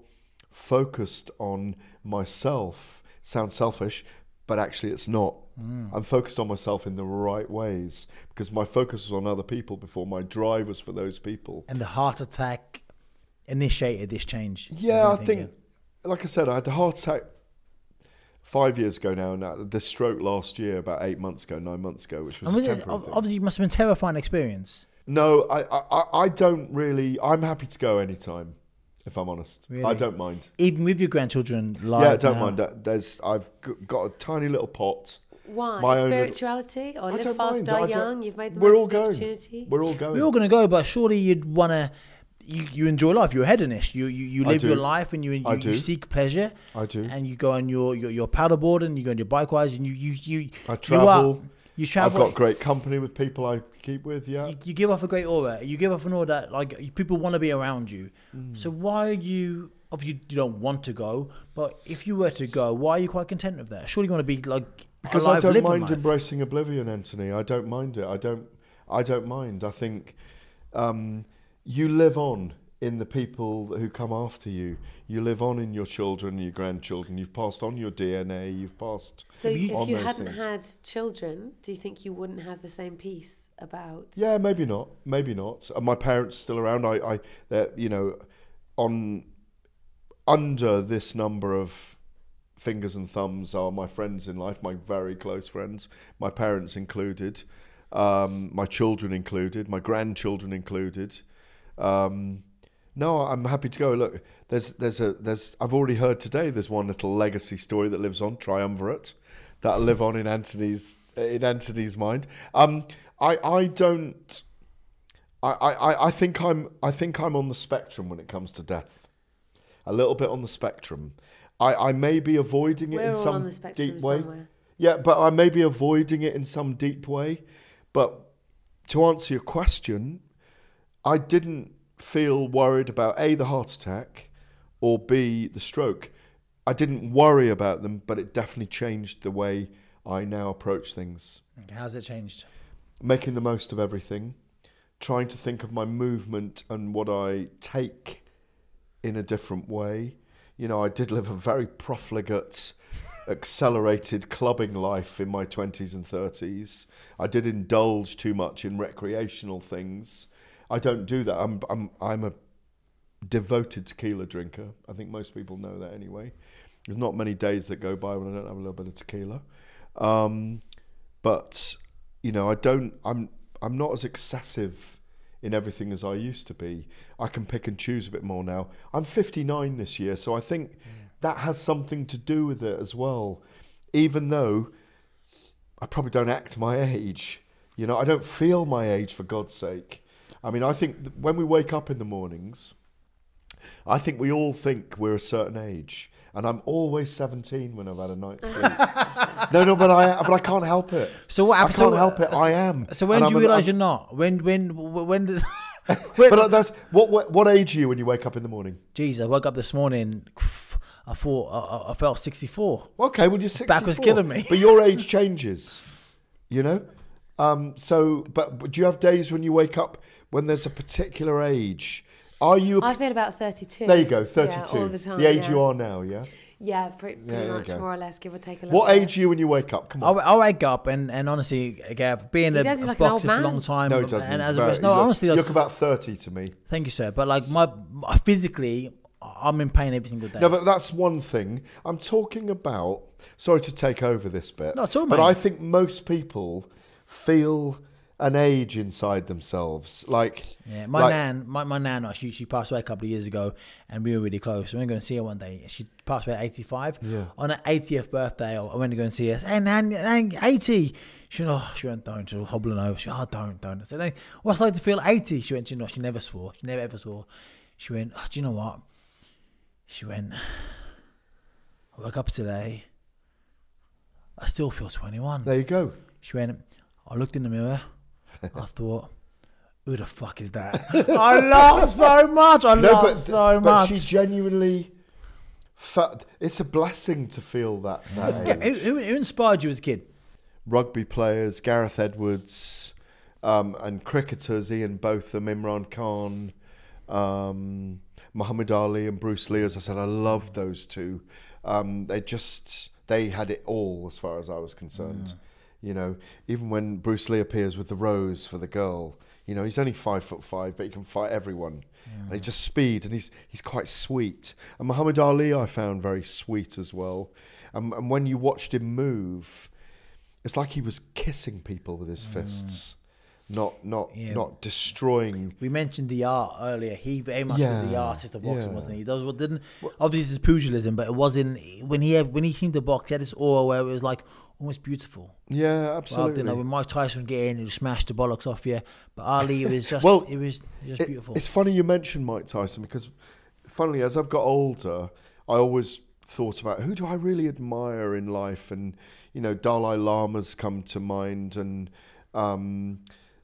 focused on myself. Sounds selfish, but actually it's not. I'm focused on myself in the right ways, because my focus was on other people before. My drive was for those people. And the heart attack initiated this change. Yeah, I think, like I said, I had the heart attack 5 years ago now, and the stroke last year, about 9 months ago, which was a temporary thing. Obviously, it must have been a terrifying experience. No, I don't really. I'm happy to go anytime, if I'm honest. Really? I don't mind. Even with your grandchildren live Yeah, I don't now. mind that. I've got a tiny little pot. Why? My own Spirituality? Or live fast, die young? You've made the We're most all of the going. opportunity? We're all going. We're all going to go, but surely you'd want to... You enjoy life. You're a hedonist. You live your life and you seek pleasure. I do. And you go on your paddleboard and you go on your bike rides and I travel. You travel. I've got great company with people I keep with. Yeah. You give off a great aura. You give off an aura that like people want to be around you. So why are you? Obviously, you don't want to go, but if you were to go, why are you quite content with that? Surely you want to be like because alive, I don't living mind life. embracing oblivion, Anthony. I don't mind it. I don't mind. I think you live on in the people who come after you. You live on in your children, your grandchildren. You've passed on your DNA. You've passed. So if you those hadn't things. had children, do you think you wouldn't have the same peace about? Yeah, maybe not. Maybe not. My parents are still around. Under this number of fingers and thumbs are my friends in life, my very close friends, my parents included, my children included, my grandchildren included. No, I'm happy to go. Look, there's. I've already heard today. There's one little legacy story that lives on, triumvirate, that'll live on in Anthony's mind. I think I'm on the spectrum when it comes to death. A little bit on the spectrum. I may be avoiding it in some deep way. Somewhere. Yeah, but I may be avoiding it in some deep way. But to answer your question, I didn't feel worried about A, the heart attack, or B, the stroke. I didn't worry about them, but it definitely changed the way I now approach things. Okay, how's it changed? Making the most of everything, trying to think of my movement and what I take in a different way. I did live a very profligate, accelerated clubbing life in my 20s and 30s. I did indulge too much in recreational things. I don't do that. I'm a devoted tequila drinker. I think most people know that anyway. There's not many days that go by when I don't have a little bit of tequila. But I'm not as excessive in everything as I used to be. I can pick and choose a bit more now. I'm 59 this year, so I think that has something to do with it as well. Even though I probably don't act my age. I don't feel my age, for God's sake. I mean, I think when we wake up in the mornings, I think we all think we're a certain age. And I'm always 17 when I've had a night's sleep. No, but I can't help it. So what happened? I can't help it. I am. So when do you realise you're not? When did... But that's what age are you when you wake up in the morning? Jeez, I woke up this morning. I thought I felt 64. Okay, well you're 64. Back was killing me. But your age changes, But do you have days when you wake up when there's a particular age? I feel about 32. There you go, 32. Yeah, all the time. The age you are now, yeah? Yeah, pretty much, more or less, give or take a little What bit. age are you when you wake up? Come on. I wake up and honestly, Gareth, being a like boxer for a long time, No, it doesn't. and as a rest, honestly, you look about 30 to me. Thank you, sir. But like my physically, I'm in pain every single day. No, but that's one thing. I'm talking about, sorry to take over this bit. Not at all, but mate. I think most people feel an age inside themselves. Like, yeah, my nan, actually, she passed away a couple of years ago, and we were really close. So we went to go and see her one day. She passed away at 85. Yeah. On her 80th birthday, I went to go and see her. Hey, nan, 80. She went, don't. She was hobbling over. She went, don't. I said, hey, what's it like to feel 80? She went, she never swore. She never ever swore. She went, do you know what? She went, I woke up today. I still feel 21. There you go. She went, I looked in the mirror. I thought, who the fuck is that? I laughed so much. But she genuinely it's a blessing to feel that age. Who inspired you as a kid? Rugby players, Gareth Edwards, and cricketers, Ian Botham, Imran Khan, Muhammad Ali and Bruce Lee. As I said, I love those two. They had it all as far as I was concerned. You know, even when Bruce Lee appears with the rose for the girl, you know, he's only 5'5", but he can fight everyone. And he's just speed, and he's quite sweet. And Muhammad Ali I found very sweet as well. And when you watched him move, it's like he was kissing people with his fists, not destroying. We mentioned the art earlier. He very much was the artist of boxing, wasn't he? Obviously this is pugilism, but it wasn't when he seemed to box. He had this aura where it was like almost beautiful. Yeah, absolutely. When Mike Tyson would get in, he'd smash the bollocks off you. But Ali, it was just it was just beautiful. It's funny you mentioned Mike Tyson, because, funnily, as I've got older, I always thought about who do I really admire in life, and you know, Dalai Lama's come to mind, and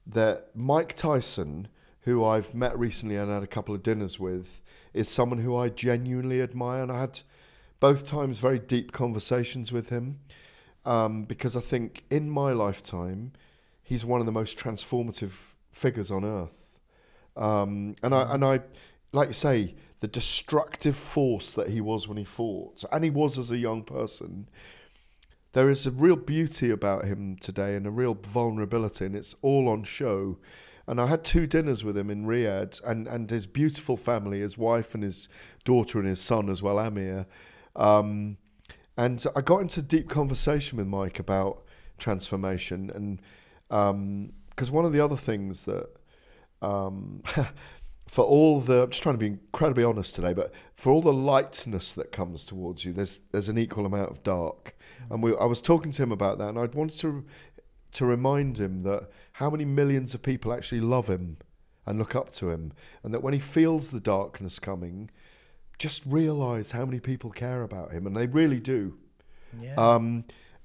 that Mike Tyson, who I've met recently and had a couple of dinners with, is someone who I genuinely admire, and I had both times very deep conversations with him. Because I think in my lifetime, he's one of the most transformative figures on earth. And I, like you say, the destructive force that he was when he fought, and he was as a young person, there is a real beauty about him today and a real vulnerability, and it's all on show. And I had 2 dinners with him in Riyadh, and his beautiful family, his wife and his daughter and his son as well, Amir. And I got into deep conversation with Mike about transformation, and because one of the other things that, for all the, I'm just trying to be incredibly honest today, but for all the lightness that comes towards you, there's an equal amount of dark. And I was talking to him about that, and I wanted to remind him that how many millions of people actually love him and look up to him, and that when he feels the darkness coming, just realise how many people care about him, and they really do. Yeah.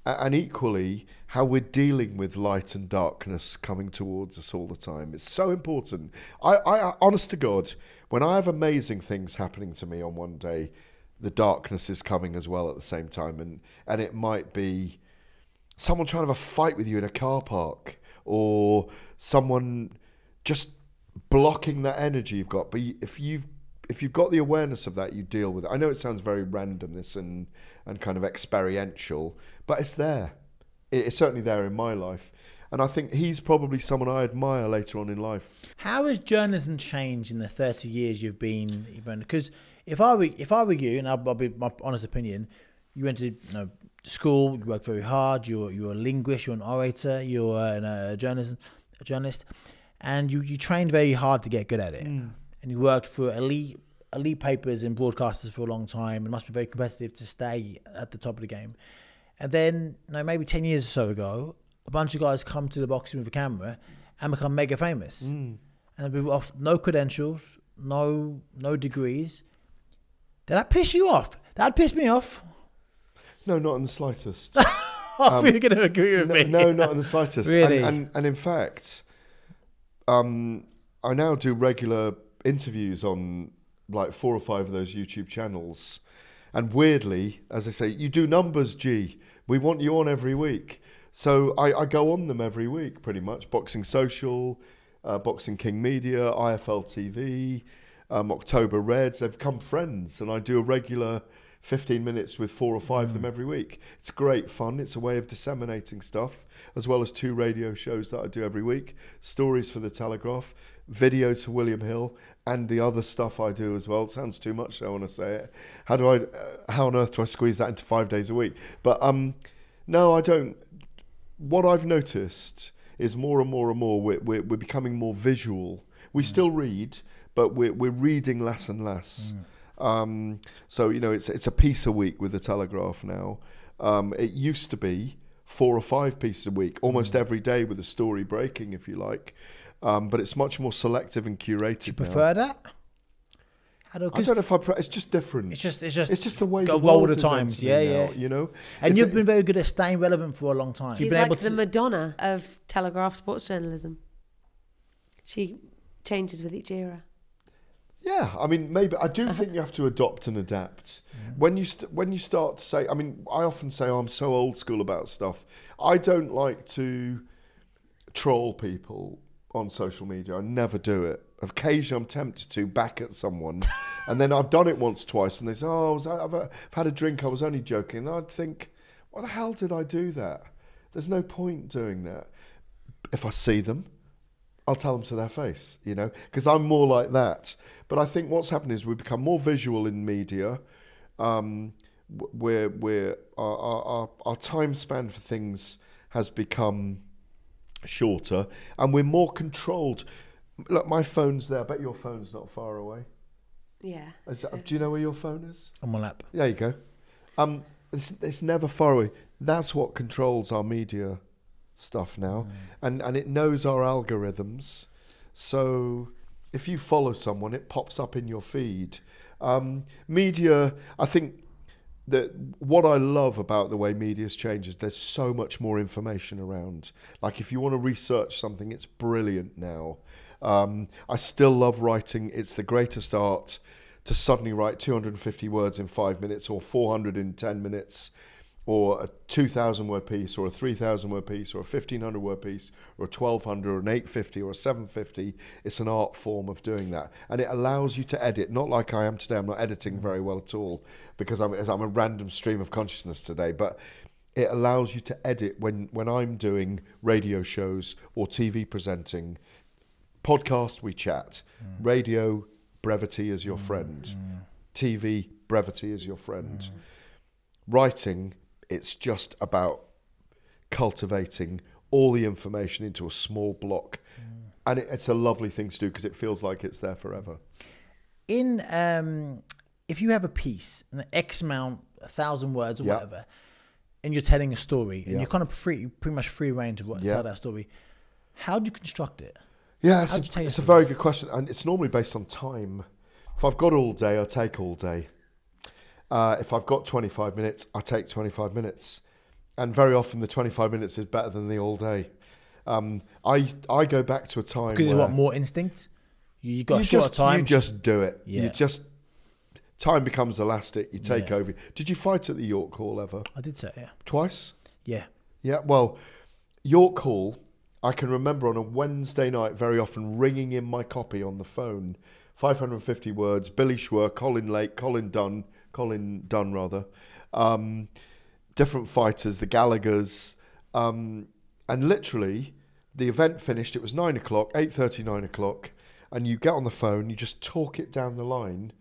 And equally, how we're dealing with light and darkness coming towards us all the time. It's so important. I honest to God, when I have amazing things happening to me on one day, the darkness is coming as well at the same time. And it might be someone trying to have a fight with you in a car park, or someone just blocking that energy you've got. But if you've got the awareness of that, you deal with it. I know it sounds very random, this, and kind of experiential, but it's there. It's certainly there in my life. And I think he's probably someone I admire later on in life. How has journalism changed in the 30 years you've been? Because if I were you, and I'll be my honest opinion, you went to school, you worked very hard, you're a linguist, you're an orator, you're a journalist, and you trained very hard to get good at it. And you worked for elite papers and broadcasters for a long time. It must be very competitive to stay at the top of the game. And then, maybe 10 years or so ago, a bunch of guys come to the boxing with a camera and become mega famous. And they'll be off no credentials, no degrees. Did that piss you off? That pissed me off. No, not in the slightest. I thought you were going to agree with me. No, not in the slightest. Really? And in fact, I now do regular interviews on like 4 or 5 of those YouTube channels, and weirdly, as I say, you do numbers, G. We want you on every week, so I go on them every week, pretty much. Boxing Social, Boxing King Media, IFL TV, October Reds. They've become friends, and I do a regular 15 minutes with 4 or 5 of them every week. It's great fun. It's a way of disseminating stuff, as well as 2 radio shows that I do every week. Stories for the Telegraph, videos for William Hill, and the other stuff I do as well. It sounds too much, so I want to say it. How on earth do I squeeze that into 5 days a week? But no, I don't. What I've noticed is more and more and more we're becoming more visual. We still read, but we're reading less and less. So it's a piece a week with the Telegraph now. It used to be 4 or 5 pieces a week, almost every day with a story breaking, if you like. But it's much more selective and curated. Do you prefer that? I don't know if it's just different. It's just the way the world of the times, yeah. Now, And you've been very good at staying relevant for a long time. She's like the Madonna of Telegraph sports journalism. She changes with each era. Yeah, I mean, maybe I do think you have to adopt and adapt. When you start to say, I mean, I often say, I'm so old school about stuff. I don't like to troll people on social media. I never do it. Occasionally I'm tempted to back at someone, and then I've done it once, twice, and they say, I've had a drink, I was only joking. And I'd think, why the hell did I do that? There's no point doing that. If I see them, I'll tell them to their face, because I'm more like that. But I think what's happened is we've become more visual in media. Where our time span for things has become shorter, and we're more controlled. Look, my phone's there. I bet your phone's not far away. Yeah. Do you know where your phone is? On my lap. There you go. It's never far away. That's what controls our media stuff now, and it knows our algorithms. So if you follow someone, it pops up in your feed. Media, I think that what I love about the way media's changed is there's so much more information around. Like if you want to research something, it's brilliant now. I still love writing. It's the greatest art to suddenly write 250 words in 5 minutes, or 400 in 10 minutes, or a 2,000 word piece, or a 3,000 word piece, or a 1,500 word piece, or a 1,200, or an 850, or a 750. It's an art form of doing that. And it allows you to edit, not like I am today. I'm not editing very well at all, because I'm a random stream of consciousness today. But it allows you to edit when I'm doing radio shows or TV presenting. Podcast, we chat. Radio, brevity is your friend. TV, brevity is your friend. Writing, it's just about cultivating all the information into a small block. And it's a lovely thing to do because it feels like it's there forever. If you have a piece, an X amount, 1,000 words or whatever, and you're telling a story, and you're kind of pretty much free reign to tell that story, how do you construct it? Yeah, it's a very good question, and it's normally based on time. If I've got all day, I take all day. If I've got 25 minutes, I take 25 minutes. And very often the 25 minutes is better than the all day. I go back to a time because where... Because more instinct? You got a short time? You just do it. Yeah. Time becomes elastic, you take over. Did you fight at the York Hall ever? I did so, yeah. Twice? Yeah. Yeah, well, York Hall, I can remember on a Wednesday night very often ringing in my copy on the phone, 550 words, Billy Schwer, Colin Lake, Colin Dunn, different fighters, the Gallaghers, and literally the event finished, it was 9 o'clock, 8:30, 9 o'clock, and you get on the phone, you just talk it down the line,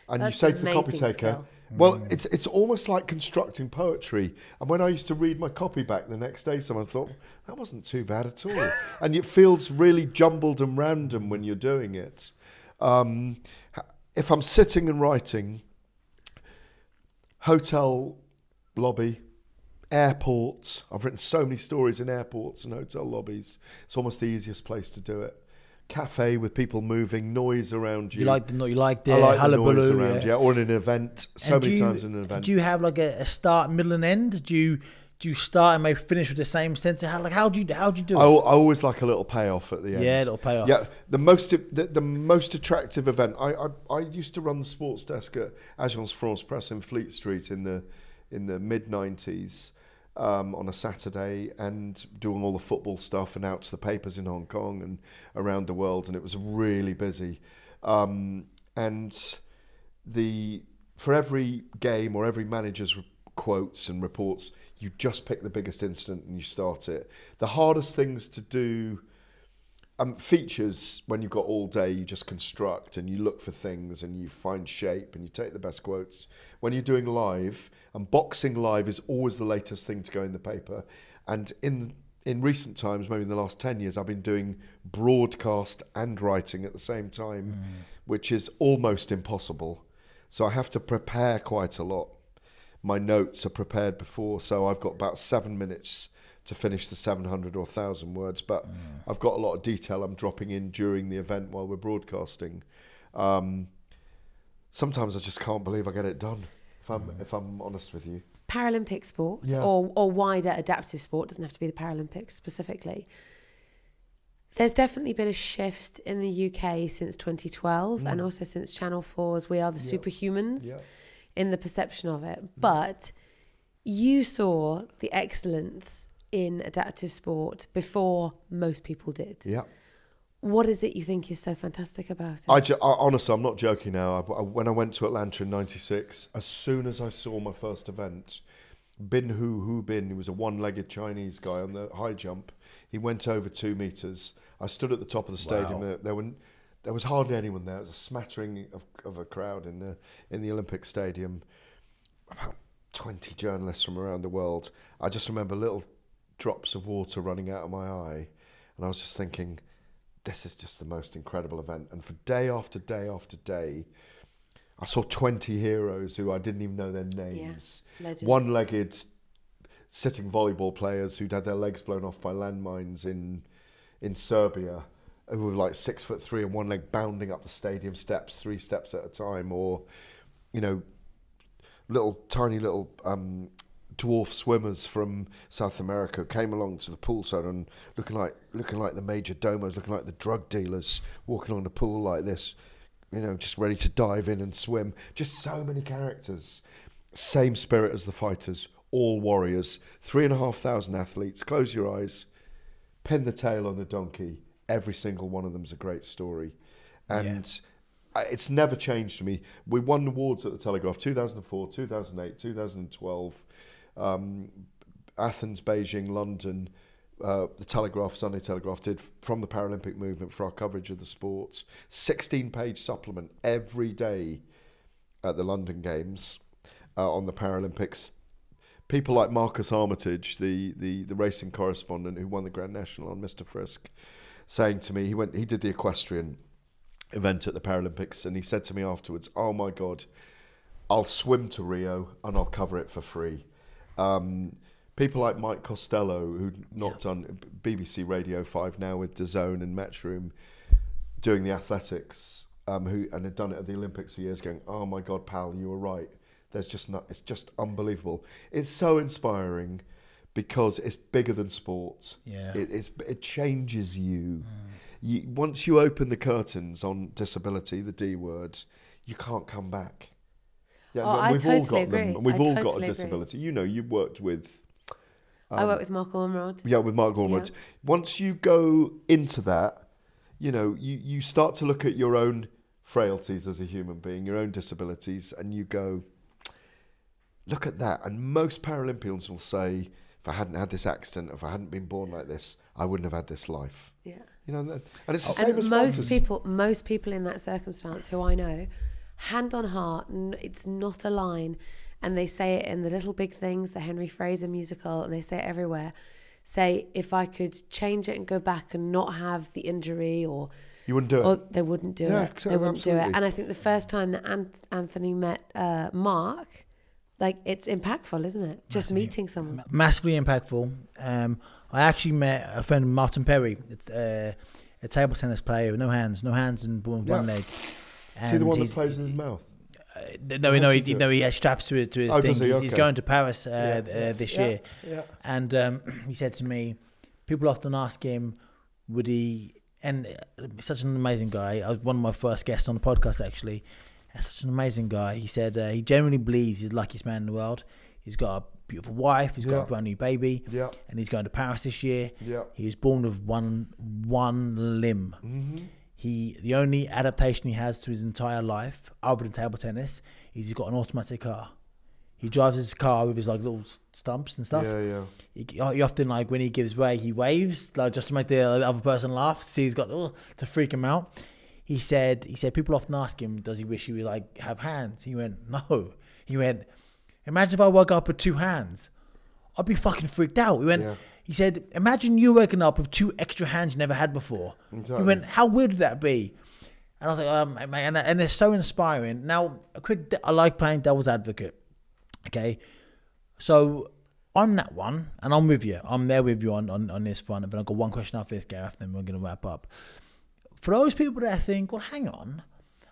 and you say to the copy taker, well, it's almost like constructing poetry. And when I used to read my copy back the next day, someone thought, that wasn't too bad at all. And it feels really jumbled and random when you're doing it. If I'm sitting and writing, hotel lobby, airports. I've written so many stories in airports and hotel lobbies. It's almost the easiest place to do it. Cafe with people moving, noise around you. You like the noise around, or in an event. So many times in an event. Do you have like a start, middle, and end? Do you start and maybe finish with the same sentence? How do you do it? I always like a little payoff at the end. Yeah, a little payoff. Yeah, the most attractive event. I used to run the sports desk at Agence France Presse in Fleet Street in the mid-90s. On a Saturday, and doing all the football stuff and out to the papers in Hong Kong and around the world, and it was really busy. And for every game or every manager's quotes and reports, you just pick the biggest incident and you start it. The hardest things to do features, when you've got all day, you just construct and you look for things and you find shape and you take the best quotes. When you're doing live, and boxing live is always the latest thing to go in the paper. And in recent times, maybe in the last 10 years, I've been doing broadcast and writing at the same time, which is almost impossible. So I have to prepare quite a lot. My notes are prepared before, so I've got about 7 minutes to finish the 700 or 1,000 words, but I've got a lot of detail I'm dropping in during the event while we're broadcasting. Sometimes I just can't believe I get it done, if I'm honest with you. Paralympic sport, or wider adaptive sport, doesn't have to be the Paralympics specifically. There's definitely been a shift in the UK since 2012 and also since Channel 4's We Are the Superhumans in the perception of it. But you saw the excellence in adaptive sport before most people did. Yeah. What is it you think is so fantastic about it? Honestly, I'm not joking now. When I went to Atlanta in '96, as soon as I saw my first event, Bin Hu Bin, who was a one-legged Chinese guy on the high jump, he went over 2 meters. I stood at the top of the stadium. Wow. There was hardly anyone there. It was a smattering of a crowd in the Olympic Stadium. About 20 journalists from around the world. I just remember little drops of water running out of my eye, and I was just thinking, this is just the most incredible event. And for day after day after day, I saw 20 heroes who I didn't even know their names. Yeah, one-legged sitting volleyball players who'd had their legs blown off by landmines in Serbia, who were like 6'3" and one leg bounding up the stadium steps, 3 steps at a time, or, you know, tiny little dwarf swimmers from South America came along to the poolside and looking like the major domos, looking like the drug dealers, walking along the pool like this, you know, just ready to dive in and swim. Just so many characters. Same spirit as the fighters, all warriors. 3,500 athletes. Close your eyes, pin the tail on the donkey. Every single one of them's a great story. And it's never changed for me. We won awards at the Telegraph, 2004, 2008, 2012, Athens, Beijing, London. The Telegraph, Sunday Telegraph, did from the Paralympic movement for our coverage of the sports. 16-page supplement every day at the London Games on the Paralympics. People like Marcus Armitage, the racing correspondent who won the Grand National on Mr. Frisk, saying to me, he did the equestrian event at the Paralympics, and he said to me afterwards, "Oh my God, I'll swim to Rio and I'll cover it for free." People like Mike Costello, who'd not done BBC Radio 5 now with DAZN and Matchroom, doing the athletics, and had done it at the Olympics for years, going, "Oh my God, pal, you were right. It's just unbelievable." It's so inspiring because it's bigger than sport. Yeah. It changes you. Once you open the curtains on disability, the D word, you can't come back. Yeah, we've all got them. We've all got a disability. You know, you worked with... I work with Mark Ormrod. Yeah, with Mark Ormrod. Yeah. Once you go into that, you know, you start to look at your own frailties as a human being, your own disabilities, and you go, look at that. And most Paralympians will say, if I hadn't had this accident, if I hadn't been born like this, I wouldn't have had this life. Yeah. You know, and it's the same as most people in that circumstance who I know, hand on heart, it's not a line, and they say it in the Little Big Things, the Henry Fraser musical, and they say it everywhere, say, if I could change it and go back and not have the injury, or you wouldn't do it. Or they wouldn't do it. They wouldn't do it. And I think the first time that Anthony met Mark, like, it's impactful, isn't it? Just meeting someone. Massively impactful. I actually met a friend, Martin Perry. It's a table tennis player with no hands and born with one leg. Is he the one that plays in his mouth? No, he has straps to his thing. Okay. He's going to Paris this year. Yeah. And he said to me, people often ask him, would he... And such an amazing guy. I was one of my first guests on the podcast, actually. Such an amazing guy. He said he genuinely believes he's the luckiest man in the world. He's got a beautiful wife. He's got a brand new baby. Yeah. And he's going to Paris this year. Yeah. He was born with one limb. Mm-hmm. The only adaptation he has to his entire life, other than table tennis, is he's got an automatic car. He drives his car with his like little stumps and stuff. Yeah. He often, like, when he gives way, he waves, like, just to make the other person laugh. See, he's got to freak him out. He said people often ask him, does he wish he would like have hands? He went, no. He went, imagine if I woke up with 2 hands. I'd be fucking freaked out. He said, imagine you waking up with 2 extra hands you never had before. Exactly. He went, how weird would that be? And I was like, mate, and it's so inspiring. Now, I like playing devil's advocate. Okay, so on that one, and I'm with you. I'm there with you on this front. But I've got one question after this, Gareth, then we're going to wrap up. For those people that think, well, hang on.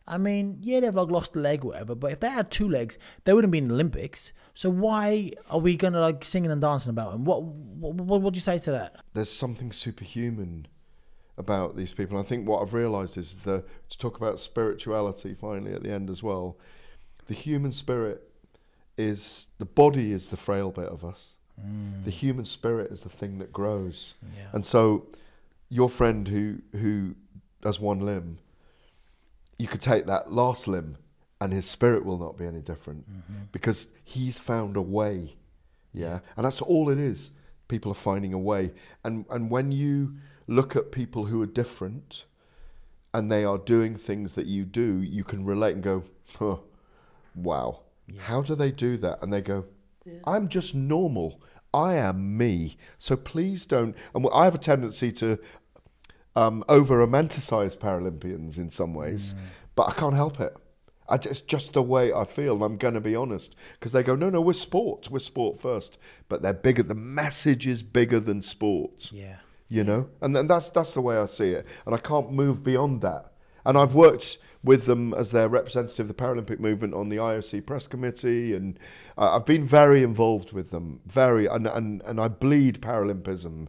I mean, yeah, they've like lost a leg or whatever, but if they had 2 legs, they wouldn't be in the Olympics. So why are we going to like singing and dancing about them? What do you say to that? There's something superhuman about these people. I think what I've realised is to talk about spirituality finally at the end as well. The human spirit is, the body is the frail bit of us. The human spirit is the thing that grows. Yeah. And so your friend who has 1 limb, you could take that last limb and his spirit will not be any different because he's found a way. Yeah. And that's all it is. People are finding a way. And when you look at people who are different and they are doing things that you do, you can relate and go, huh, wow, how do they do that? And they go, I'm just normal. I am me. So please don't. And I have a tendency to over-romanticize Paralympians in some ways, but I can't help it. It's just the way I feel, and I'm going to be honest. Because they go, no, we're sport first. But they're bigger. The message is bigger than sport. Yeah. You know? And then that's the way I see it. And I can't move beyond that. And I've worked with them as their representative of the Paralympic movement on the IOC press committee, and I've been very involved with them, and I bleed Paralympism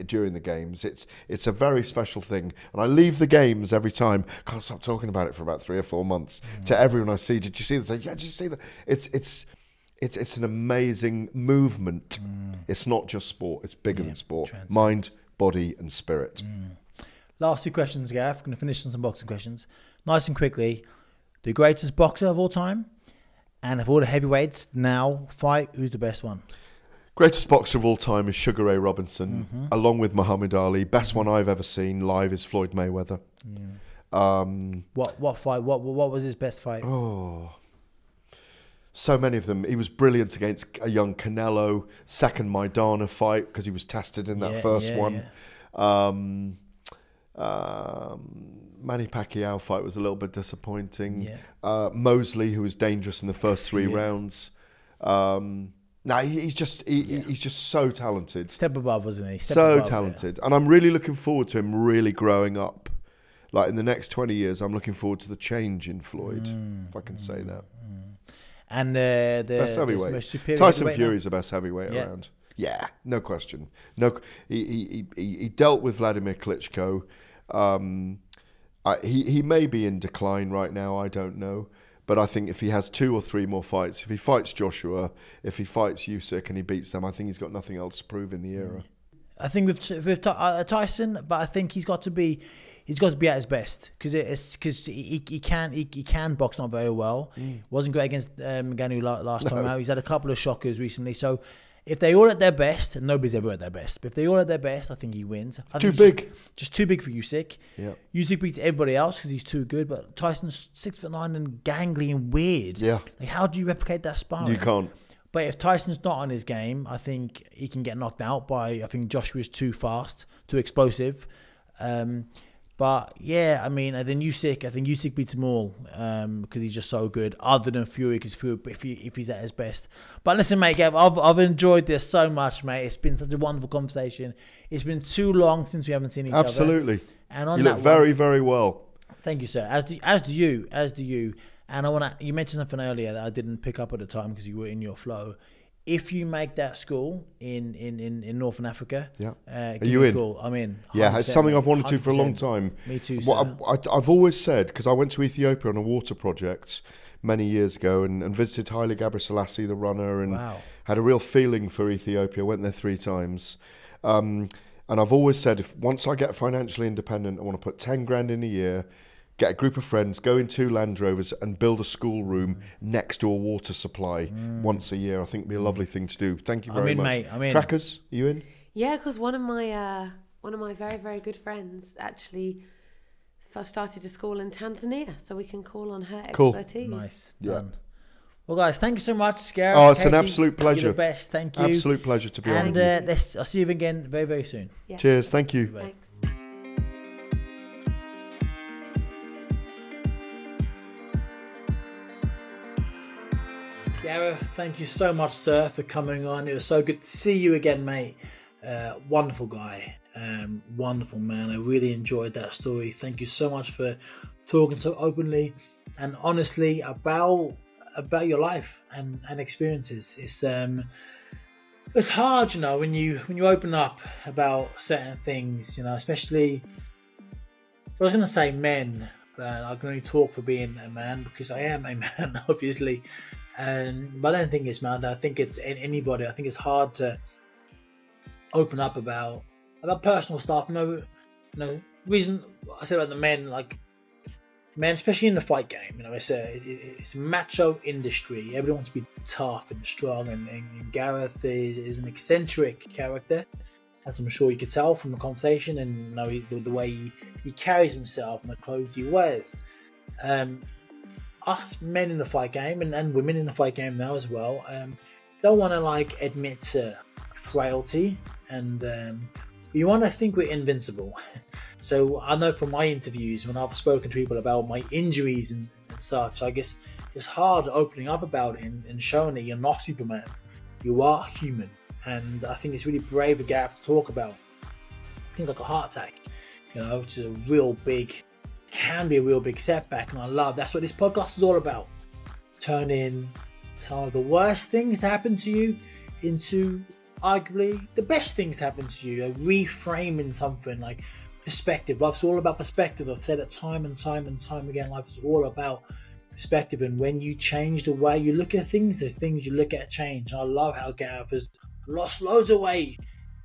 during the games. It's a very special thing, and I leave the games every time. Can't stop talking about it for about 3 or 4 months to everyone I see. Did you see this? Yeah, did you see that? It's an amazing movement. It's not just sport; it's bigger than sport. Mind, body, and spirit. Last 2 questions, Gareth. I'm going to finish on some boxing questions. Nice and quickly, the greatest boxer of all time, and of all the heavyweights now fight, who's the best one? Greatest boxer of all time is Sugar Ray Robinson, along with Muhammad Ali. Best one I've ever seen live is Floyd Mayweather. What fight? What was his best fight? Oh, so many of them. He was brilliant against a young Canelo. Second Maidana fight because he was tested in that first one. Manny Pacquiao fight was a little bit disappointing. Mosley, who was dangerous in the first 3 rounds. He's just so talented. Step above, wasn't he? So talented. And I'm really looking forward to him really growing up. Like in the next 20 years, I'm looking forward to the change in Floyd, if I can say that. And the best heavyweight. Most superior Tyson Fury's the best heavyweight around. Yeah, no question. No, he dealt with Vladimir Klitschko. He may be in decline right now, I don't know. But I think if he has 2 or 3 more fights, if he fights Joshua, if he fights Usyk and he beats them, I think he's got nothing else to prove in the era. I think with Tyson, but I think he's got to be at his best because he can box not very well. Wasn't great against Ngannou last time out. He's had a couple of shockers recently. So if they all at their best, and nobody's ever at their best, but if they all at their best, I think he wins. Too big. Just too big for Usyk. Yeah. Usyk beats everybody else because he's too good, but Tyson's 6'9" and gangly and weird. Yeah. Like, how do you replicate that sparring? You can't. But if Tyson's not on his game, I think he can get knocked out by, I think Joshua's too fast, too explosive. But yeah, I mean, and then Usyk, I think Usyk beats them all because he's just so good. Other than Fury, because Fury, if he's at his best. But listen, mate, Gav, I've enjoyed this so much, mate. It's been such a wonderful conversation. It's been too long since we haven't seen each other. Absolutely. And on you look very, very well. Thank you, sir. As do you. And you mentioned something earlier that I didn't pick up at the time because you were in your flow. If you make that school in Northern Africa, are you in? I'm in. Yeah, it's something I've wanted to for a long time. Me too, sir. I've always said, because I went to Ethiopia on a water project many years ago and visited Haile Gebrselassie, the runner, and had a real feeling for Ethiopia. Went there 3 times. And I've always said, once I get financially independent, I want to put 10 grand in a year get a group of friends, go in 2 Land Rovers and build a schoolroom next to a water supply once a year. I think it'd be a lovely thing to do. Thank you very much. Mate, I'm in. Trackers, are you in? Yeah, because one of my very, very good friends actually started a school in Tanzania, so we can call on her expertise. Nice. Yeah. Done. Well, guys, thank you so much, Gareth. Oh, it's Katie, an absolute pleasure. You're the best. Thank you. Absolute pleasure to be on. And I'll see you again very, very soon. Yeah. Cheers. Thank you. Thanks. Gareth, thank you so much, sir, for coming on. It was so good to see you again, mate. Wonderful guy. Wonderful man. I really enjoyed that story. Thank you so much for talking so openly and honestly about your life and experiences. It's hard, you know, when you open up about certain things, you know, especially, I was going to say men, but I can only talk for being a man because I am a man, obviously. But I don't think it's man. I think it's anybody. I think it's hard to open up about personal stuff. You know, reason I said about the men, like men, especially in the fight game. You know, it's a macho industry. Everyone wants to be tough and strong, and Gareth is an eccentric character, as I'm sure you could tell from the conversation, and you know the way he carries himself and the clothes he wears. Us men in the fight game and women in the fight game now as well don't want to like admit to frailty, and we want to think we're invincible. So I know from my interviews when I've spoken to people about my injuries and such, I guess it's hard opening up about it and showing that you're not Superman, you are human. And I think it's really brave of Gareth to talk about things like a heart attack, you know, which is can be a real big setback, and I love that's what this podcast is all about. Turning some of the worst things to happen to you into arguably the best things to happen to you, reframing something like perspective. Life's all about perspective. I've said it time and time and time again. Life is all about perspective, and when you change the way you look at things, the things you look at change. And I love how Gareth has lost loads of weight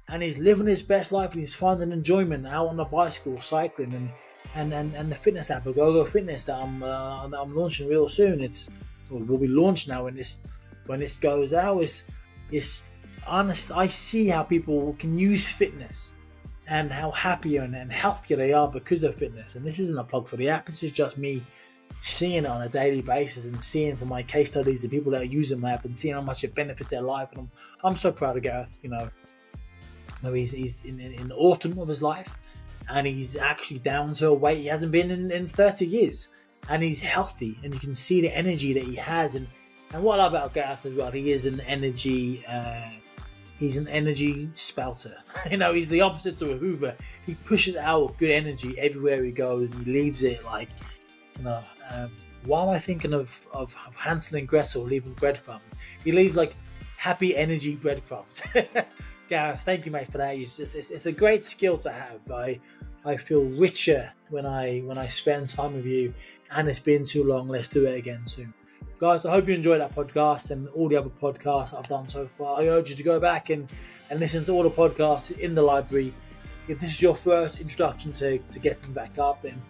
and he's living his best life and he's finding enjoyment out on the bicycle, cycling, and the fitness app, Go Fitness, that I'm launching real soon. Will be launched now when this goes out. It's honest. I see how people can use fitness and how happier and healthier they are because of fitness. And this isn't a plug for the app. This is just me seeing it on a daily basis and seeing from my case studies the people that are using my app and seeing how much it benefits their life. And I'm so proud of Gareth. You know, he's in the autumn of his life. And he's actually down to a weight he hasn't been in 30 years. And he's healthy. And you can see the energy that he has. And what I love about Gareth as well, he is an energy... he's an energy spouter. You know, he's the opposite of a Hoover. He pushes out good energy everywhere he goes. And he leaves it like... You know, why am I thinking of Hansel and Gretel leaving breadcrumbs? He leaves like happy energy breadcrumbs. Gareth, thank you, mate, for that. It's a great skill to have. I feel richer when I spend time with you, and it's been too long. Let's do it again soon. Guys, I hope you enjoyed that podcast and all the other podcasts I've done so far. I urge you to go back and listen to all the podcasts in the library. If this is your first introduction to getting back up, then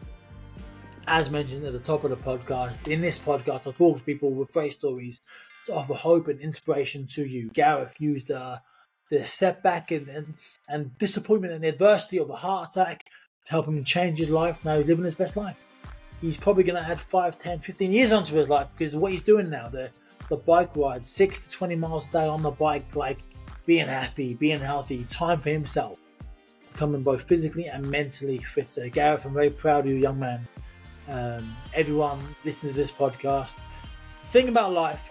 as mentioned at the top of the podcast, in this podcast I talk to people with great stories to offer hope and inspiration to you. Gareth used the setback and disappointment and adversity of a heart attack to help him change his life. Now he's living his best life. He's probably going to add 5, 10, 15 years onto his life because of what he's doing now. The bike ride, 6 to 20 miles a day on the bike, like being happy, being healthy, time for himself, becoming both physically and mentally fitter. Gareth, I'm very proud of you, young man. Everyone listening to this podcast, think about life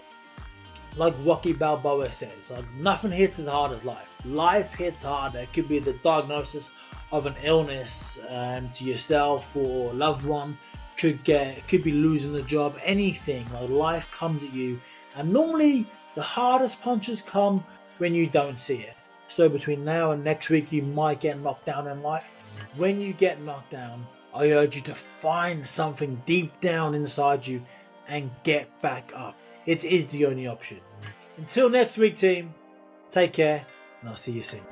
like Rocky Balboa says, like nothing hits as hard as life. Life hits harder. It could be the diagnosis of an illness to yourself or a loved one. Could be losing the job. Anything. Like life comes at you, and normally the hardest punches come when you don't see it. So between now and next week, you might get knocked down in life. When you get knocked down, I urge you to find something deep down inside you and get back up. It is the only option. Until next week, team, take care, and I'll see you soon.